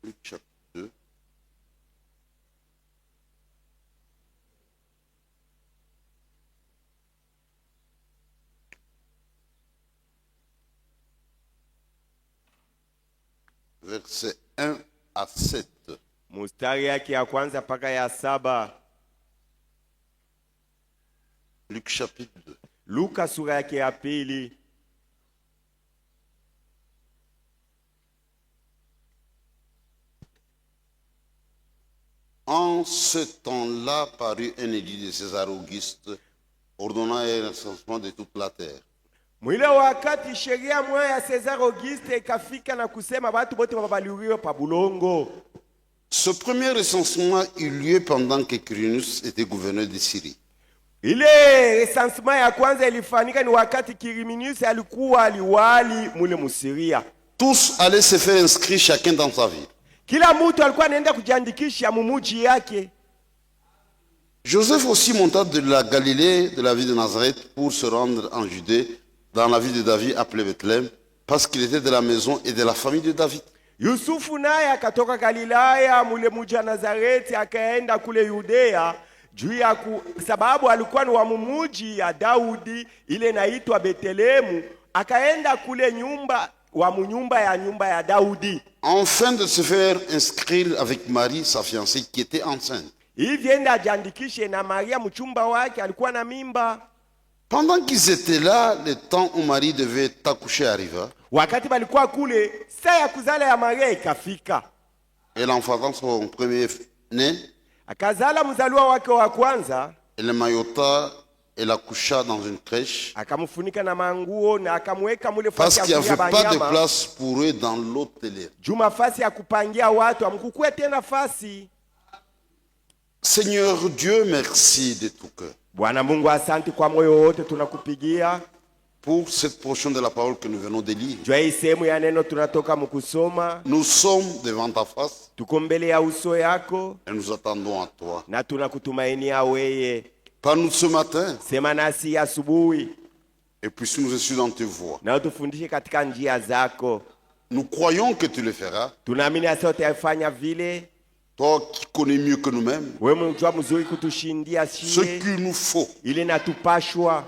Luc chapitre 2. Versets 1 à 7. Mustari yake ya kwanza mpaka ya 7. Luc chapitre 2. Luka sura yake ya pili. En ce temps-là parut un édit de César Auguste ordonnant un recensement de toute la terre. Mwile wakati sheria moya ya César Auguste ikafika na kusema watu wote wabaliuriwe pa bulongo. Ce premier recensement eut lieu pendant que Quirinius était gouverneur de Syrie. Ile recensement ya kwanza ilifanyika ni wakati Quirinius alikuwa liwali mule Musiria. Tous allaient se faire inscrire chacun dans sa ville. Kila mtu alikuwa anaenda kujiandikisha mumuji yake. Joseph aussi monta de la Galilée, de la ville de Nazareth, pour se rendre en Judée, dans la ville de David appelée Bethléem, parce qu'il était de la maison et de la famille de David. Yusufu naye akatoka Galilaya mule muji wa Nazareti akaenda kule Yudea juu ya sababu alikuwa ni wa mumuji ya Daudi ile inaitwa Bethlehemu, akaenda kule nyumba ya Daudi. Afin de se faire inscrire avec Marie, sa fiancée, qui était enceinte. Hivi enda ajiandikishe na Maria mchumba wake alikuwa na mimba. Pendant qu'ils étaient là, le temps où Marie devait accoucher arriva. Wakati balikuwa kule, saa ya kuzala ya Maria ikafika. Elle enfanta son premier-né. Akazala mzaliwa wake wa kwanza. Elle maillota et l'accoucha dans une crèche. Akamfunika na manguo na akamweka mule Parce fasi qu'il n'y ya avait pas de banyama. place pour eux dans l'hôtel. Juma fasi ya kupangia watu amkukue tena fasi. Seigneur Dieu, merci de tout cœur. Bwana Mungu, asante kwa moyo wote tunakupigia. Pour cette portion de la parole que nous venons de lire. Jua hii sehemu ya neno tunatoka mkusoma. Nous sommes devant ta face. Tuko mbele ya uso yako. Et nous attendons à toi. Na tunakutumainia weye. Parle-nous ce matin. Sema nasi asubuhi. Et puissions nous suivre dans tes voies. Na utufundishe katika njia zako. Nous croyons que tu le feras. Tunaamini asa utafanya vile. Toi qui connais mieux que nous-mêmes. Wewe unajua mzuri kutushindia Ce shie. qu'il nous faut. Ile natupashwa.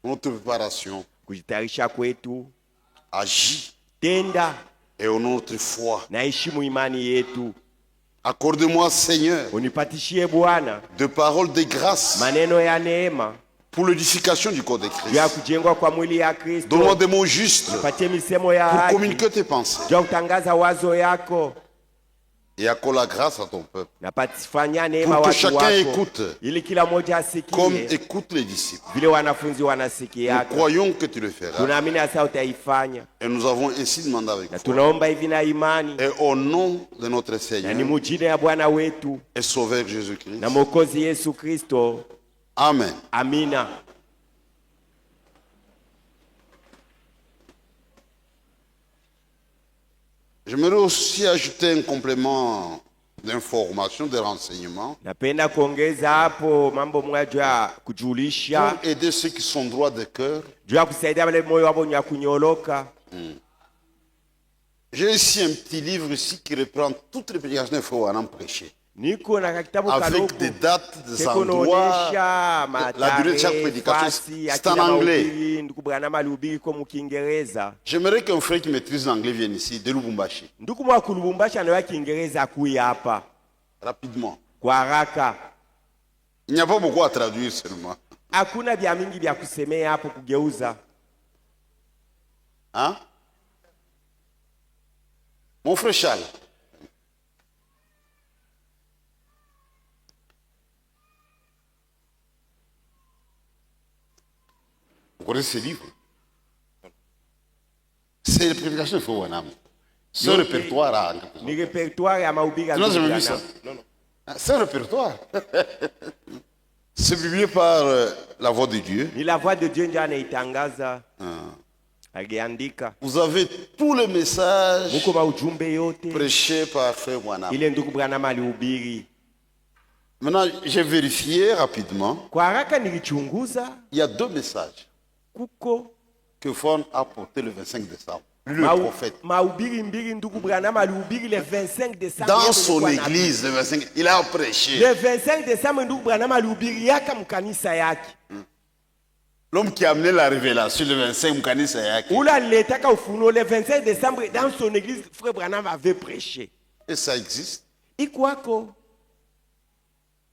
Notre préparation. Kujitayarisha kwetu. Agis. Tenda. Et au nom de notre foi. Na heshimu imani yetu. Accorde-moi, Seigneur, Unipatishie Bwana de paroles de grâce maneno ya neema pour l'édification du corps de ya Christ. kujengwa kwa mwili ya Kristo. Donne-moi des mots justes Nipatie misemo ya pour haki. communiquer tes pensées. Jua kutangaza wazo yako. Et accorde la grâce à ton peuple. Na patifanya neema Pour que watu chacun wako. écoute Ili kila moja comme asikie. écoutent les disciples. Vile wanafunzi Nous wanasikia. croyons que tu le feras. Tunaamini asa utaifanya. Et nous avons ainsi demandé avec Na foi. tunaomba hivi na imani. Et au nom de notre Na ni Seigneur mujina ya Bwana wetu et Sauveur Jésus-Christ. na Mwokozi Yesu Kristo. Amen. Amina. J'aimerais aussi ajouter un complément d'information, de renseignements Napenda kuongeza hapo mambo moja juu ya kujulisha, pour aider ceux qui sont droits de cœur. juu ya kusaidia wale moyo wao wenye kunyoloka. J'ai ici un petit livre ici qui reprend toutes les prédications qu'il faut en prêcher. Niko na kitabu Avec des dates, des endroits, la durée de chaque prédication. C'est en anglais. Nduku Branham alihubiri kwa Kiingereza. J'aimerais qu'un frère qui maîtrise l'anglais vienne ici, de Lubumbashi. Nduku mwa Lubumbashi anaelewa Kiingereza kuja hapa Rapidement. kwa haraka. Il n'y a pas beaucoup à traduire seulement. Hakuna vya mingi vya kusemea hapo kugeuza. Hein? Mon frère Charles. Vous connaissez ce livre? C'est les prédications qu'il faut voir. Ce répertoire à... Ni repertoire ya mahubiri ya Non, j'ai Ndugu jamais vu ça. Branham. Ah, c'est un répertoire. C'est publié par la voix de Dieu. Ni la voix de Dieu ndio anaitangaza. Aliandika. Vous avez tous les messages Muko maujumbe yote prêchés par Frère Branham. ile Ndugu Branham alihubiri. Maintenant, j'ai vérifié rapidement. Kwa haraka nilichunguza, Il y a 2 messages kuko que Fon a portés le 25 décembre. lui le prophète. Mahubiri mbili ndugu Branham alihubiri le 25 décembre. Dans son église, le 25, il a prêché. Le 25 décembre ndugu Branham alihubiri yaka mkanisa yake. L'homme qui a amené la révélation le 25 mkanisa yake. Ula letaka ufunuo le 25 décembre dans son église frère Branham avait prêché. Et ça existe. Ikwako.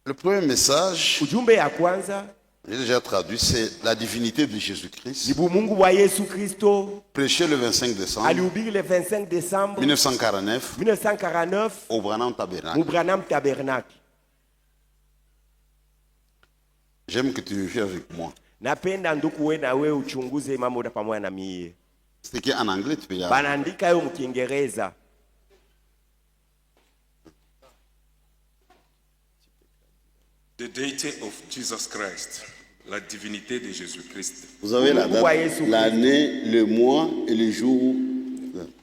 Le premier message, Ujumbe ya kwanza, j'ai déjà traduit, c'est la divinité de Jésus-Christ. ni Mungu wa Yesu Kristo. Prêché le 25 décembre Alihubiri le 25 décembre 1949 1949 au Branham Tabernacle. mu Branham Tabernacle. J'aime que tu vérifies avec moi. Napenda ndugu wewe na wewe uchunguze mambo na pamoja na mie. C'est écrit en anglais, tu peux y aller. Banaandika yo mkiingereza. The deity of Jesus Christ, la divinité de Jésus-Christ, Vous avez la Mungu wa date, Yesu l'année, le mois et le jour.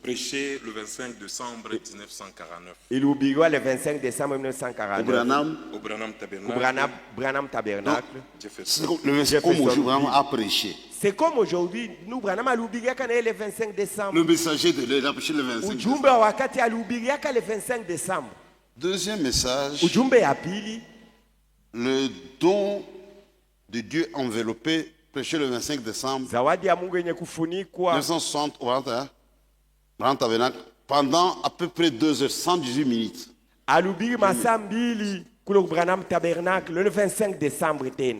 prêché le 25 décembre 1949 Ilihubiriwa le 25 décembre Au 1949 Branham, au Branham au Tabernacle, Branham Tabernacle. Jefferson. le 25 comme aujourd'hui, vraiment a prêché. C'est comme aujourd'hui, nous Branham alihubiriaka le 25 décembre. Le messager de l'air a prêché le 25 Ujumbe décembre. wa wakati alihubiriaka le 25 décembre. Deuxième message, Ujumbe ya pili, le don de Dieu enveloppé, prêché le 25 décembre zawadi ya Mungu yenye kufunikwa 1960 au Branham Tabernacle, pendant à peu près 2 heures, 118 minutes. alihubiri masaa mbili kule ku Branham Tabernacle le 25 décembre tena.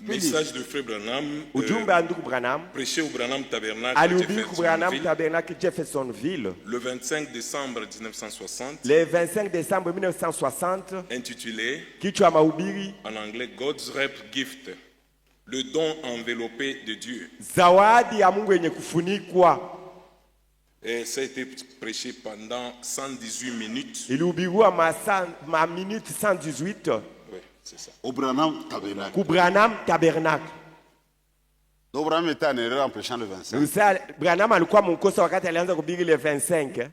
Message de Frère Branham, Ujumbe wa ndugu Branham prêché au Branham Tabernacle, alihubiri ku Branham Jeffersonville, Tabernacle Jeffersonville le 25 décembre 1960, le 25 décembre 1960. intitulé Kichwa mahubiri, en anglais God's Rep Gift, le don enveloppé de Dieu. zawadi ya Mungu yenye kufunikwa. Et ça a été prêché pendant 118 minutes. Ilihubiriwa ma minute 118 Oui, c'est ça. Au Branham Tabernacle. ku Branham Tabernacle. Donc Branham était en erreur en prêchant le 25. Usa Branham alikuwa mkosa wakati alianza kuhubiri le 25.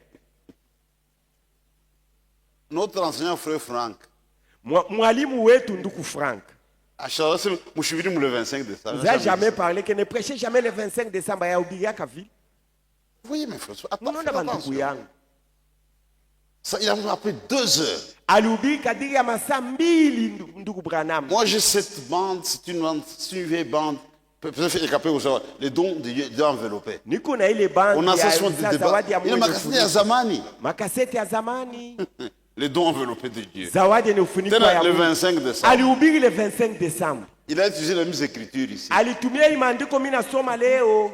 Notre enseignant frère Franck, Mwalimu wetu nduku Frank, à Charles, je suis venu le 25 décembre. vous avez jamais parlé que ne prêchez jamais le 25 décembre ya ubiriaka vile. Vous voyez mes frères, attends, Unaona faites banduku attention. yangu. Ça, il a appris 2 heures. Alihubiri kadiri ya masaa mbili nduku Branham. Moi, j'ai cette bande, c'est une vieille bande. Peut-être écapé au genre, les dons de Dieu enveloppés. Niko na ile bandi On a ya ça sur des débats. zawadi ya Il y a Mungu. makasete ya zamani. Makaseti ya zamani. Les dons enveloppés de Dieu. Zawadi yenye kufunikwa ya Le Mungu. 25 décembre. Alihubiri le 25 décembre. Il a utilisé les mêmes écritures ici. Alitumia hii maandiko mimi nasoma leo.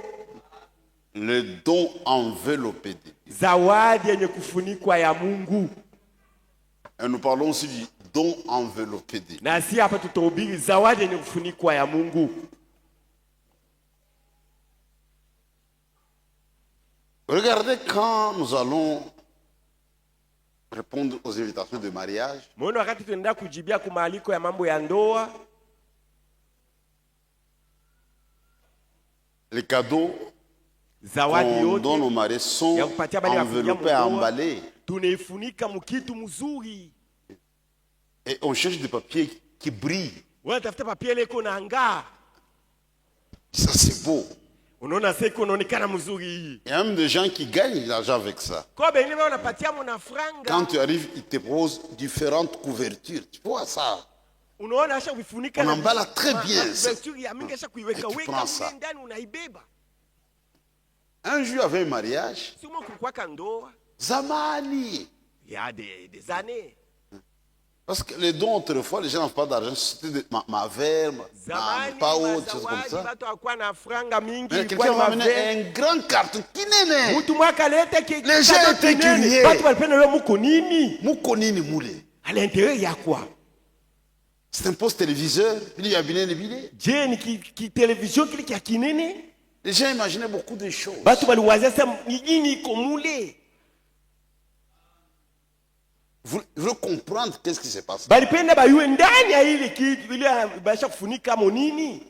Le don enveloppé de Dieu. Zawadi yenye kufunikwa ya Mungu. Et nous parlons aussi du don enveloppé de Dieu. Na si hapa tutahubiri zawadi yenye kufunikwa ya Mungu. Regardez quand nous allons répondre aux invitations de mariage. Mbona wakati tunaenda kujibia kumaaliko ya mambo ya ndoa, Les cadeaux zawadi qu'on donne yote aux mariés sont ya kupatia bali ya kuingia enveloppés, mundoa, emballés. tunaifunika mkitu mzuri. Et on cherche des papiers qui brillent. Wanatafuta papia ile iko na ngaa. Ça, c'est beau. Unaona sasa iko inaonekana mzuri hii. Il y a même des gens qui gagnent de l'argent avec ça. Kwa bengine wao wanapatia mwana franga. Quand tu arrives, ils te posent différentes couvertures. Tu vois ça? Unaona acha kuifunika On emballe très bien. Couverture ya mingi acha kuiweka Et tu weka prends ça. mle ndani unaibeba. Un jour, il y avait un mariage. Sio kulikuwa kandoa Zamani. il y a des années. Parce que les dons, autrefois, les gens n'avaient pas d'argent. C'était ma verre, ma Zamani pas autre, chose comme mazawadi ça. watu hawakuwa na franga mingi, Mais ilikuwa quelqu'un ni m'a amené mavere. un grand carton. Qui n'est Mtu mwaka lete Les gens étaient curieux. Watu walipenda leo muko nini? Moukonini moulé. À l'intérieur il y a quoi? C'est un poste téléviseur. Il y a bien les billets. Je ni ki television kile kia kinene. Les gens imaginaient beaucoup de choses. Watu waliwazia sasa nini iko mule. Vous voulez comprendre qu'est-ce qui se passe? Balipenda bayue ndani ya ile kitu ile basha kufunika monini.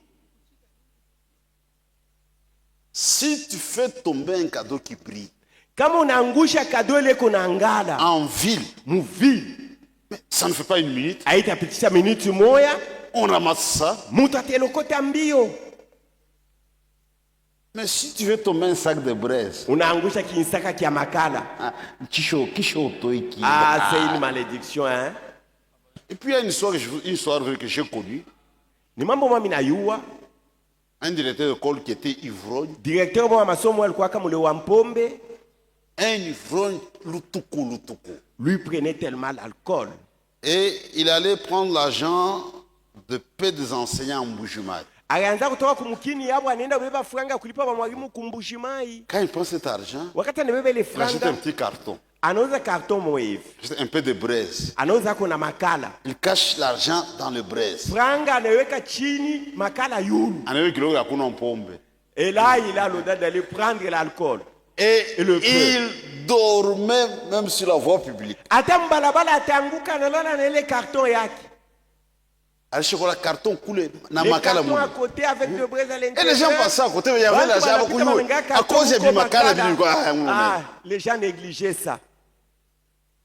Si tu fais tomber un cadeau qui brille Kama unaangusha kado ile kuna ngala en ville, muvili, mais ça ne fait pas une minute. haitapitisha minuti moya, On ramasse ça. mtu atelokota mbio. Mais si tu veux tomber un sac de braise, unaangusha kinsaka kia makala. c'est C'est une malédiction, hein. Et puis il y a une histoire que j'ai connue. Ni mambo mwa minayua. Un directeur d'école qui était ivrogne. Directeur wa masomo alikuwa kama ule wa mpombe. Un ivrogne lutuku. Lui prenait tellement l'alcool. Et il allait prendre l'argent de peu des enseignants en Mbuji-Mayi. Alianza kutoka kumukini yabo anaenda kubeba franga kulipa kwa mwalimu Mbuji-Mayi. Quand il prend cet argent, Wakati anabeba ile il achète un franga, petit carton, anauza carton moive. un peu de braise. Anauza kuna makala. Il cache l'argent dans le braise. Franga anaweka chini, makala yulu. Anawe kidogo hakuna pombe. Et là, il a l'audace d'aller prendre l'alcool. Et le feu. il dormait même sur la voie publique. Ata mbalabala atanguka analala na ile carton yake. Alishika le carton coulé na Le makala carton à mou. côté avec le braise à l'intérieur. Et les gens passaient à côté, il y avait l'argent à couiller. À cause du makala, les gens négligeaient ça.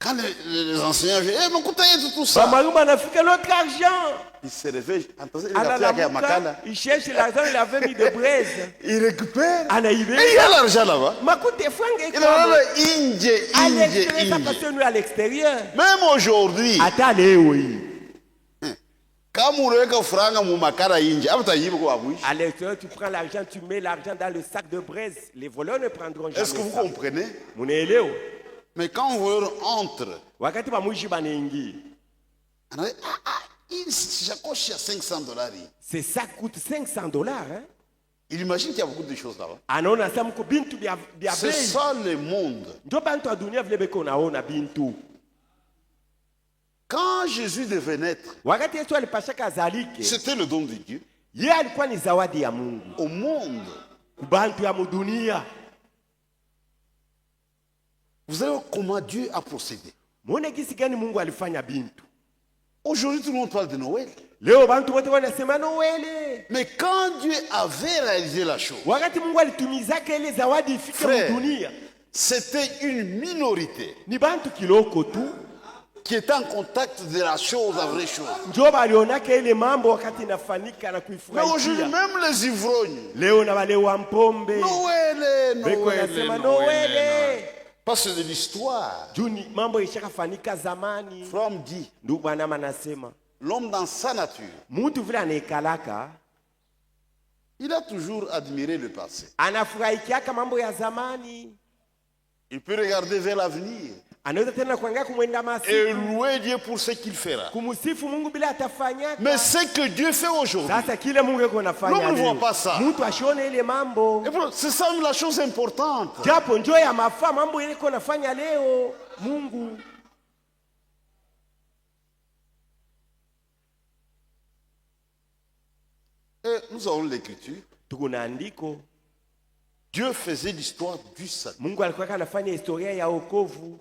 quand les enseignants viennent, eh, mais écoutez tout ça. Bamaruba n'afika l'autre argent. Il se réveille, il a pris makala. Il cherche l'argent, il avait mis de braise. Il récupère. Et il y a l'argent là-bas. Makute franga Il a nous à l'extérieur. Même aujourd'hui, Attendez, oui. quand vous avez franga mu makala inje, À l'extérieur, tu prends l'argent, tu mets l'argent dans le sac de braise. Les voleurs ne prendront jamais. est-ce que vous ça. comprenez? Munaelewa? Mais quand un voleur entre, Wakati bamuishi banaingia. on a dit, il s'accroche à $500. Ça coûte $500, hein? Il imagine qu'il y a beaucoup de choses là-bas. Anaona sa mko bintu bya C'est bei. ça le monde. Ndio bantu wa dunia vile beko naona bintu. Quand Jésus devait naître, Wakati Yesu alipashaka azalike, c'était le don de Dieu yeye alikuwa ni zawadi ya Mungu au monde. kubantu ya mudunia. Vous savez comment Dieu a procédé. Muone gisi gani Mungu alifanya bintu. Aujourd'hui, tout le monde parle de Noël. Leo bantu wote wanasema Noele. Mais quand Dieu avait réalisé la chose, Wakati Mungu alitumizaka ile zawadi ifike Frère. mudunia, c'était une minorité ni bantu kiloko tu qui était en contact de la chose, la vraie chose. ndio balionaka ile mambo wakati inafanyika na Mais aujourd'hui, kuifurahia. même les ivrognes, Leo na wale wa mpombe Noël, beko nasema Noele. Parce que de l'histoire, Juni mambo ishakafanyika zamani. Fromm dit, Ndugu bwana manasema l'homme dans sa nature, mtu vile anaekalaka il a toujours admiré le passé. anafurahikiaka mambo ya zamani, Il peut regarder vers l'avenir anaweza tena kuangalia kumwenda et masiku louer Dieu pour ce qu'il fera. kumsifu Mungu bila atafanyaka. Mais ce que Dieu fait aujourd'hui, Sasa kile Mungu yuko anafanya L'homme ne leo, voit pas ça. mtu ashone ile mambo, c'est ça la chose importante. japo njoo ya mafaa mambo ile yuko anafanya leo Mungu. Et nous avons l'écriture. Tuko na andiko, Dieu faisait l'histoire du salut. Mungu alikuwa anafanya historia ya wokovu.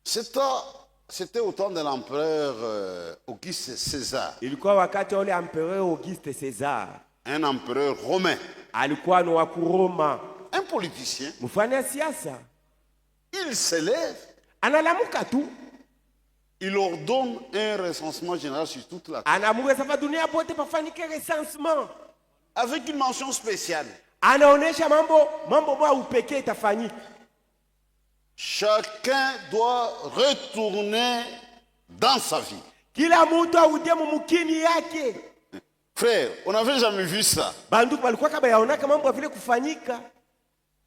C'était au temps de l'empereur Auguste César, Ilikuwa wakati ule empereur Auguste Caesar, un empereur romain, alikuwa ni wa Kuroma, un politicien. mfanya siasa. Il s'élève, Analamuka tu, il ordonne un recensement général sur toute la terre, anamuga safa dunia pote pafanyike recensement. avec une mention spéciale. Anaonesha mambo bwa upekee itafanyika. Chacun doit retourner dans sa vie. Kila mtu audie mumukini yake. Frère, on n'avait jamais vu ça. Bandu balikuwa kaba yaonaka mambo vile kufanyika.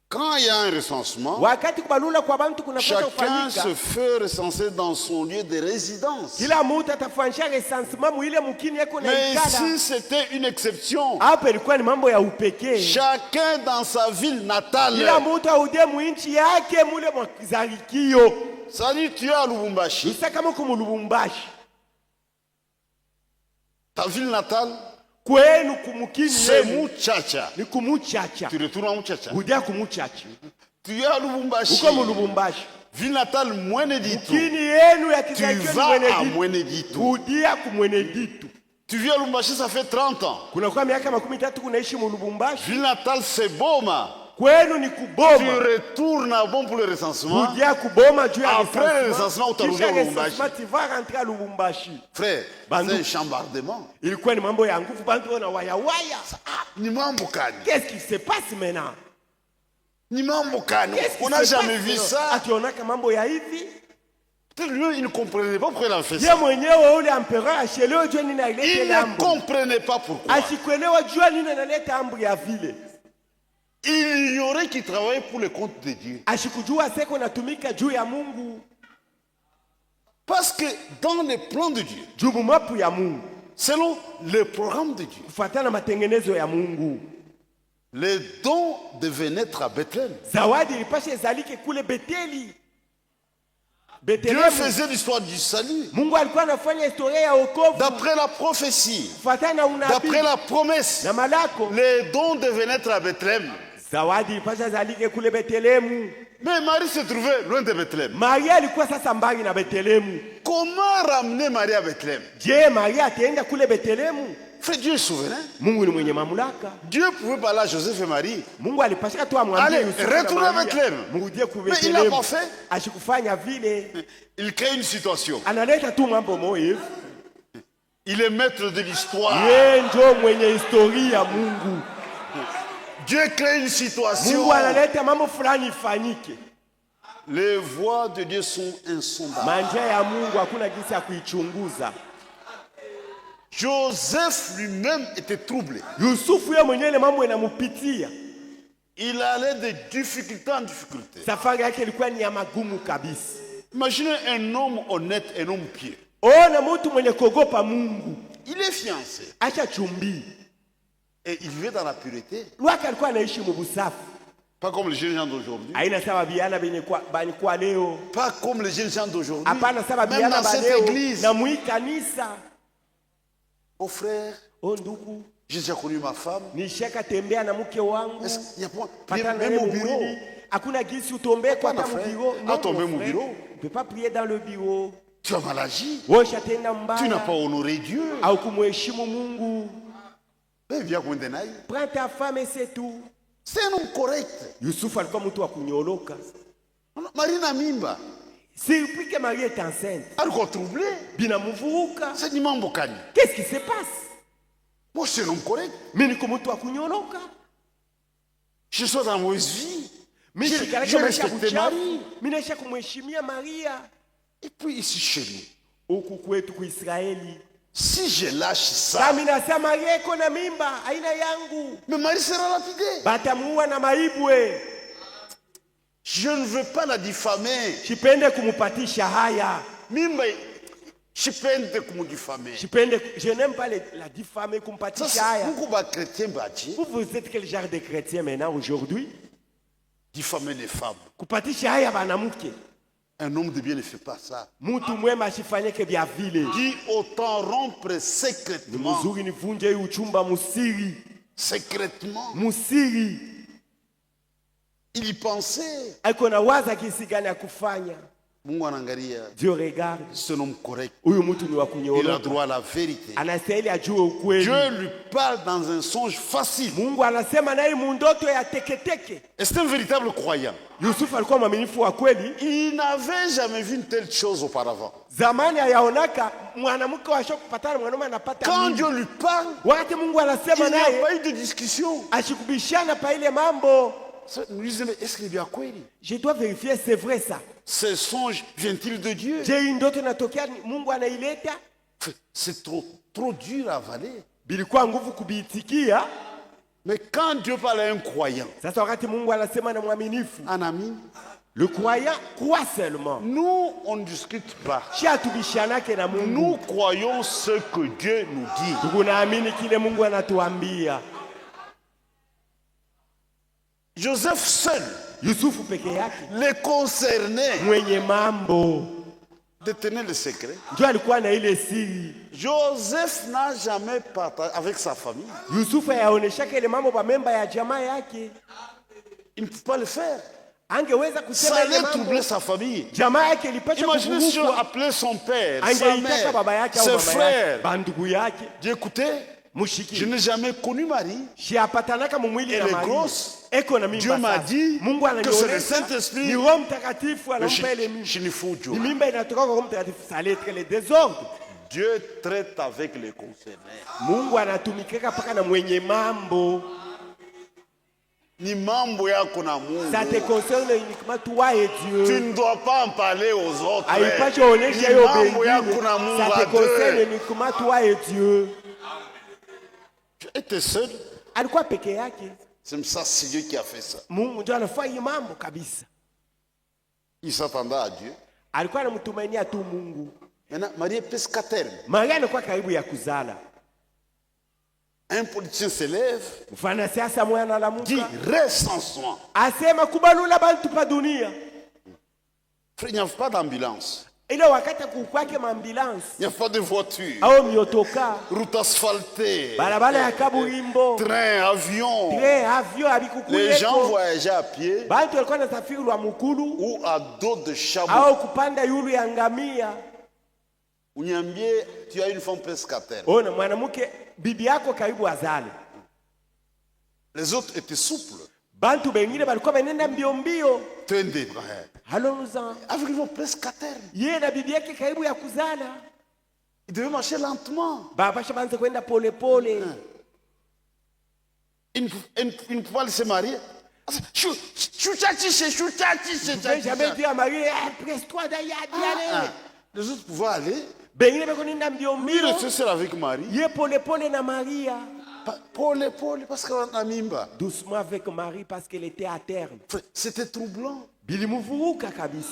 Quand il y a un recensement, Wakati kubalula kwa bantu kunapata chacun kufanyika. se fait recenser dans son lieu de résidence. Kila mtu atafanyisha recensement muile mukini yako na Mais ikala. ici, c'était une exception. Hapa ilikuwa ni mambo ya upekee. Chacun dans sa ville natale. Kila mtu audie muinchi yake mule mwazalikio. Ça dit, tu es à Lubumbashi. Isa kama kumulubumbashi. Ta ville natale, Kwenu kumukini c'est yenu Muchacha. ni kumuchacha. Tu retournes à Muchacha. Udia kumuchacha. Tu es à Lubumbashi. Uko mulubumbashi. Ville natale Mweneditu. Kini yenu ya Tu kizalikiwa ni vas à Mweneditu. Mweneditu. Udia kumweneditu. Tu vis à Lubumbashi, ça fait 30 ans. Kuna kwa miaka 13 kunaishi mulubumbashi. Ville natale, c'est Boma. kwenu ni Tu kuboma. retournes à bon pour le recensement. Kudia kuboma juu ya Après le recensement, utarudia Kisha Lubumbashi. recensement, tu vas rentrer à Lubumbashi. Frère, Bandu. c'est un chambardement. Ilikuwa ni mambo ya nguvu, bantu wana waya waya. Ni mambo gani? Qu'est-ce qui se passe maintenant? Ni mambo gani? Qu'est-ce qui On n'a se jamais passe vu maintenant? ça. Akionaka mambo ya hivi. Peut-être lui, il ne comprenait pas pourquoi il a fait Ye ça. mwenyewe ule empereur ashelewa jua nini alileta Il ile ne amri. comprenait pas pourquoi. Ashikuelewa jua nini analeta amri ya vile. Il ignorait qu'il travaillait pour le compte de Dieu. Ashikujua seko natumika juu ya Mungu. Parce que dans les plans de Dieu, Juu mapu ya Mungu. selon le programme de Dieu, Kufuatana na matengenezo ya Mungu. les dons devaient naître à Bethléem. Zawadi ilipasha izalike kule Beteli. Dieu Betlehemu. faisait l'histoire du salut. Mungu alikuwa anafanya historia ya wokovu. D'après la prophétie, Kufuatana na unabii d'après la promesse, na malako. les dons devaient naître à Bethléem. Zawadi ilipasha izalike kule Betlehemu. Mais Marie se trouvait loin de Bethléem. Maria alikuwa sasa mbali na Betlehemu. Comment ramener Marie à Bethléem? Je, Maria ataenda kule Betlehemu? Frère, Dieu est souverain. Mungu ni mwenye mamlaka. Dieu pouvait parler à Joseph et Marie. Mungu alipasha tu amwambie Allez, Yusufu na retournez à Maria, Bethléem. murudie ku Mais il l'a Betlehemu. pas fait. Ashikufanya vile. Il crée une situation. Analeta tu mambo moyo hivi. Il est maître de l'histoire. Yeye ndio mwenye historia Mungu. Dieu crée une situation. Mungu analeta mambo fulani ifanyike. Les voies de Dieu sont insondables. Manja ya Mungu hakuna jinsi ya kuichunguza. Joseph lui-même était troublé. Yusufu yeye mwenyewe ile mambo inamupitia. Il allait de difficulté en difficulté. Safari yake ilikuwa ni ya magumu kabisa. Imaginez un homme honnête, un homme pieux. Ona mtu mwenye kuogopa Mungu. Il est fiancé Acha chumbi. et il vivait dans la pureté. Lwaka alikuwa anaishi mubusafi. Pas comme les jeunes gens d'aujourd'hui. Haina sawa biana benye kwa bani kwa leo. Pas comme les jeunes gens d'aujourd'hui. Hapana sawa Même biana dans cette baleo église. na mwi kanisa. Oh frère, O ndugu, j'ai déjà connu ma femme. nishaka tembea na mke wangu. Est-ce qu'il y a pas Patana même naye au bureau? mwili. Hakuna gisi utombe kwa Hapana, hata frère. mbureau. Ah, tombe mon mu frère. bureau. Tu peux pas prier dans le bureau. Tu as mal agi. Wosha tena Tu n'as pas mbaya. honoré Dieu. Au kumheshimu Mungu. Mais viens qu'on dénaille. Prends ta femme et c'est tout. C'est un homme correct. Yusufu alikuwa mtu wa kunyoloka. Marie na mimba. Surpris que Marie est enceinte. Alikuwa troublé. Binamuvuruka. C'est ni mambo gani? Qu'est-ce qui se passe? Moi, je suis un homme correct. Mimi niko mtu wa kunyoloka. Je suis dans la mauvaise vie. Mimi Je sikaleka maisha respecte kuchafu. Marie. Mimi naisha kumheshimia Maria. Et puis ici chez nous, Huku kwetu kuisraeli. si je lâche ça, Kama nasema Maria iko na mimba, aina yangu. mais Marie sera lapidée. Batamuua na maibwe. Je ne veux pas la diffamer. Sipende kumupatisha haya. Mimba, je peine kumudiffamer. Je n'aime pas la diffamer, kumpatisha haya. Beaucoup de chrétiens bâtis Vous êtes quel genre de chrétien maintenant aujourd'hui? diffamer les femmes. Kupatisha haya banamuke. Un homme de bien ne fait pas ça. Mtu mwema asifanyike vya vile. Qui autant rompre secrètement, Mzuri nivunje hii uchumba musiri. secrètement, Musiri. il y pensait. Aiko na waza kisi gani ya kufanya. Mungu anaangalia, Dieu regarde. c'est un homme correct. Huyu mtu ni wa Il a kunyooka. droit à la vérité. Anastahili ajue ukweli. Dieu lui parle dans un songe facile. Mungu anasema naye mundoto ya teketeke. Et c'est un véritable croyant. Yusufu alikuwa mwaminifu wa kweli. Il n'avait jamais vu une telle chose auparavant. Zamani hayaonaka mwanamke wa shoku patana mwanaume anapata Quand mimba. Dieu lui parle, Wakati Mungu anasema il n'y a naye pas eu de discussion. ashikubishana pa ile mambo. Nous disons, mais est-ce qu'il est à quoi? Je dois vérifier, c'est vrai ça. Ce songe vient-il de Dieu? Je hii ndoto inatokea Mungu anaileta? C'est trop dur à avaler. Bilikuwa nguvu kubiitikia. Mais quand Dieu parle à un croyant, Sasa wakati Mungu anasema na mwaminifu, un ami, le croyant croit seulement. nous, on ne discute pas. Si atubishanake na Mungu, Nous croyons ce que Dieu nous dit. tunaamini kile Mungu anatuambia. Joseph seul, Yusufu peke yake les concernés, mwenye mambo détenait le secret. ndio alikuwa na ile siri. Joseph n'a jamais partagé avec sa famille. Yusufu yaoneshaka ile mambo kwa memba ya jamaa yake. Il ne peut pas le faire. Angeweza Ça kusema ile allait mambo. troubler sa famille. Jamaa yake ilipasha Imaginez si on kuvurugwa. appelait son père, sa Angeitaka baba mère, yake au ses mama yake, frères. bandugu yake. Dieu écoutez, Je mushiki n'ai jamais connu Marie. shiapatanaka mumwili Elle na est Maria grosse. eko na Dieu mimba m'a sasa. dit Mungu que c'est le ananionyesha Saint-Esprit. ni Roho Mtakatifu anampa ile mimba. Shinifujo. Ni mimba inatoka kwa Roho Mtakatifu, ça allait être le désordre. Dieu traite avec les concernés. Mungu anatumikika paka na mwenye mambo. Ni mambo yako na Mungu. Ça te concerne uniquement toi et Tu Dieu. ne dois pas en parler aux autres. Haipashi onesha Ni hiyo mambo yako bengine. na Mungu Ça à te concerne deux. uniquement toi et Dieu. Tu étais seul. Alikuwa peke yake. C'est ça, c'est Dieu qui a fait ça. Mungu ndio anafanya mambo kabisa. Il s'attendait à Dieu. Alikuwa anamtumainia tu Mungu. Maintenant, Marie est presque à terme. Maria alikuwa karibu ya kuzala. Un politicien se lève, Mfanasiasa mmoja dit analamuka reste sans soin. asema kubalula bantu pa dunia. Frère, il n'y a pas d'ambulance. Ile wakati kukwake maambulance Il n'y a pas de voiture. au miotoka Route asphaltée. barabara ya kaburimbo Train, avion. tre avion Les gens abikukuleko voyageaient à pied bantu walikuwa nasafiri lwa mukulu ou à dos de chameau. au kupanda yulu ya ngamia. Unyambie, tu as une femme presque à terre. Ona mwanamke bibi yako karibu azale. Les autres étaient souples. Bantu bengine balikuwa benenda mbio mbio. Train des bras. Allons-en. Avec une femme presque à terre. Yeye na bibi yake karibu ya kuzala. Ils devaient marcher lentement. Babasha banze kwenda pole pole. Ils ne pouvaient pas se marier. J'ai jamais dit à Marie, presse-toi d'aller. Les autres pouvaient aller. Bengine beko nenda mbio Ils mbio. restaient seuls avec Marie. Ye pole pole na Maria. Paul, parce qu'elle a mimba. Doucement avec Marie parce qu'elle était à terme. C'était troublant. Bilimuvuruka kabisa.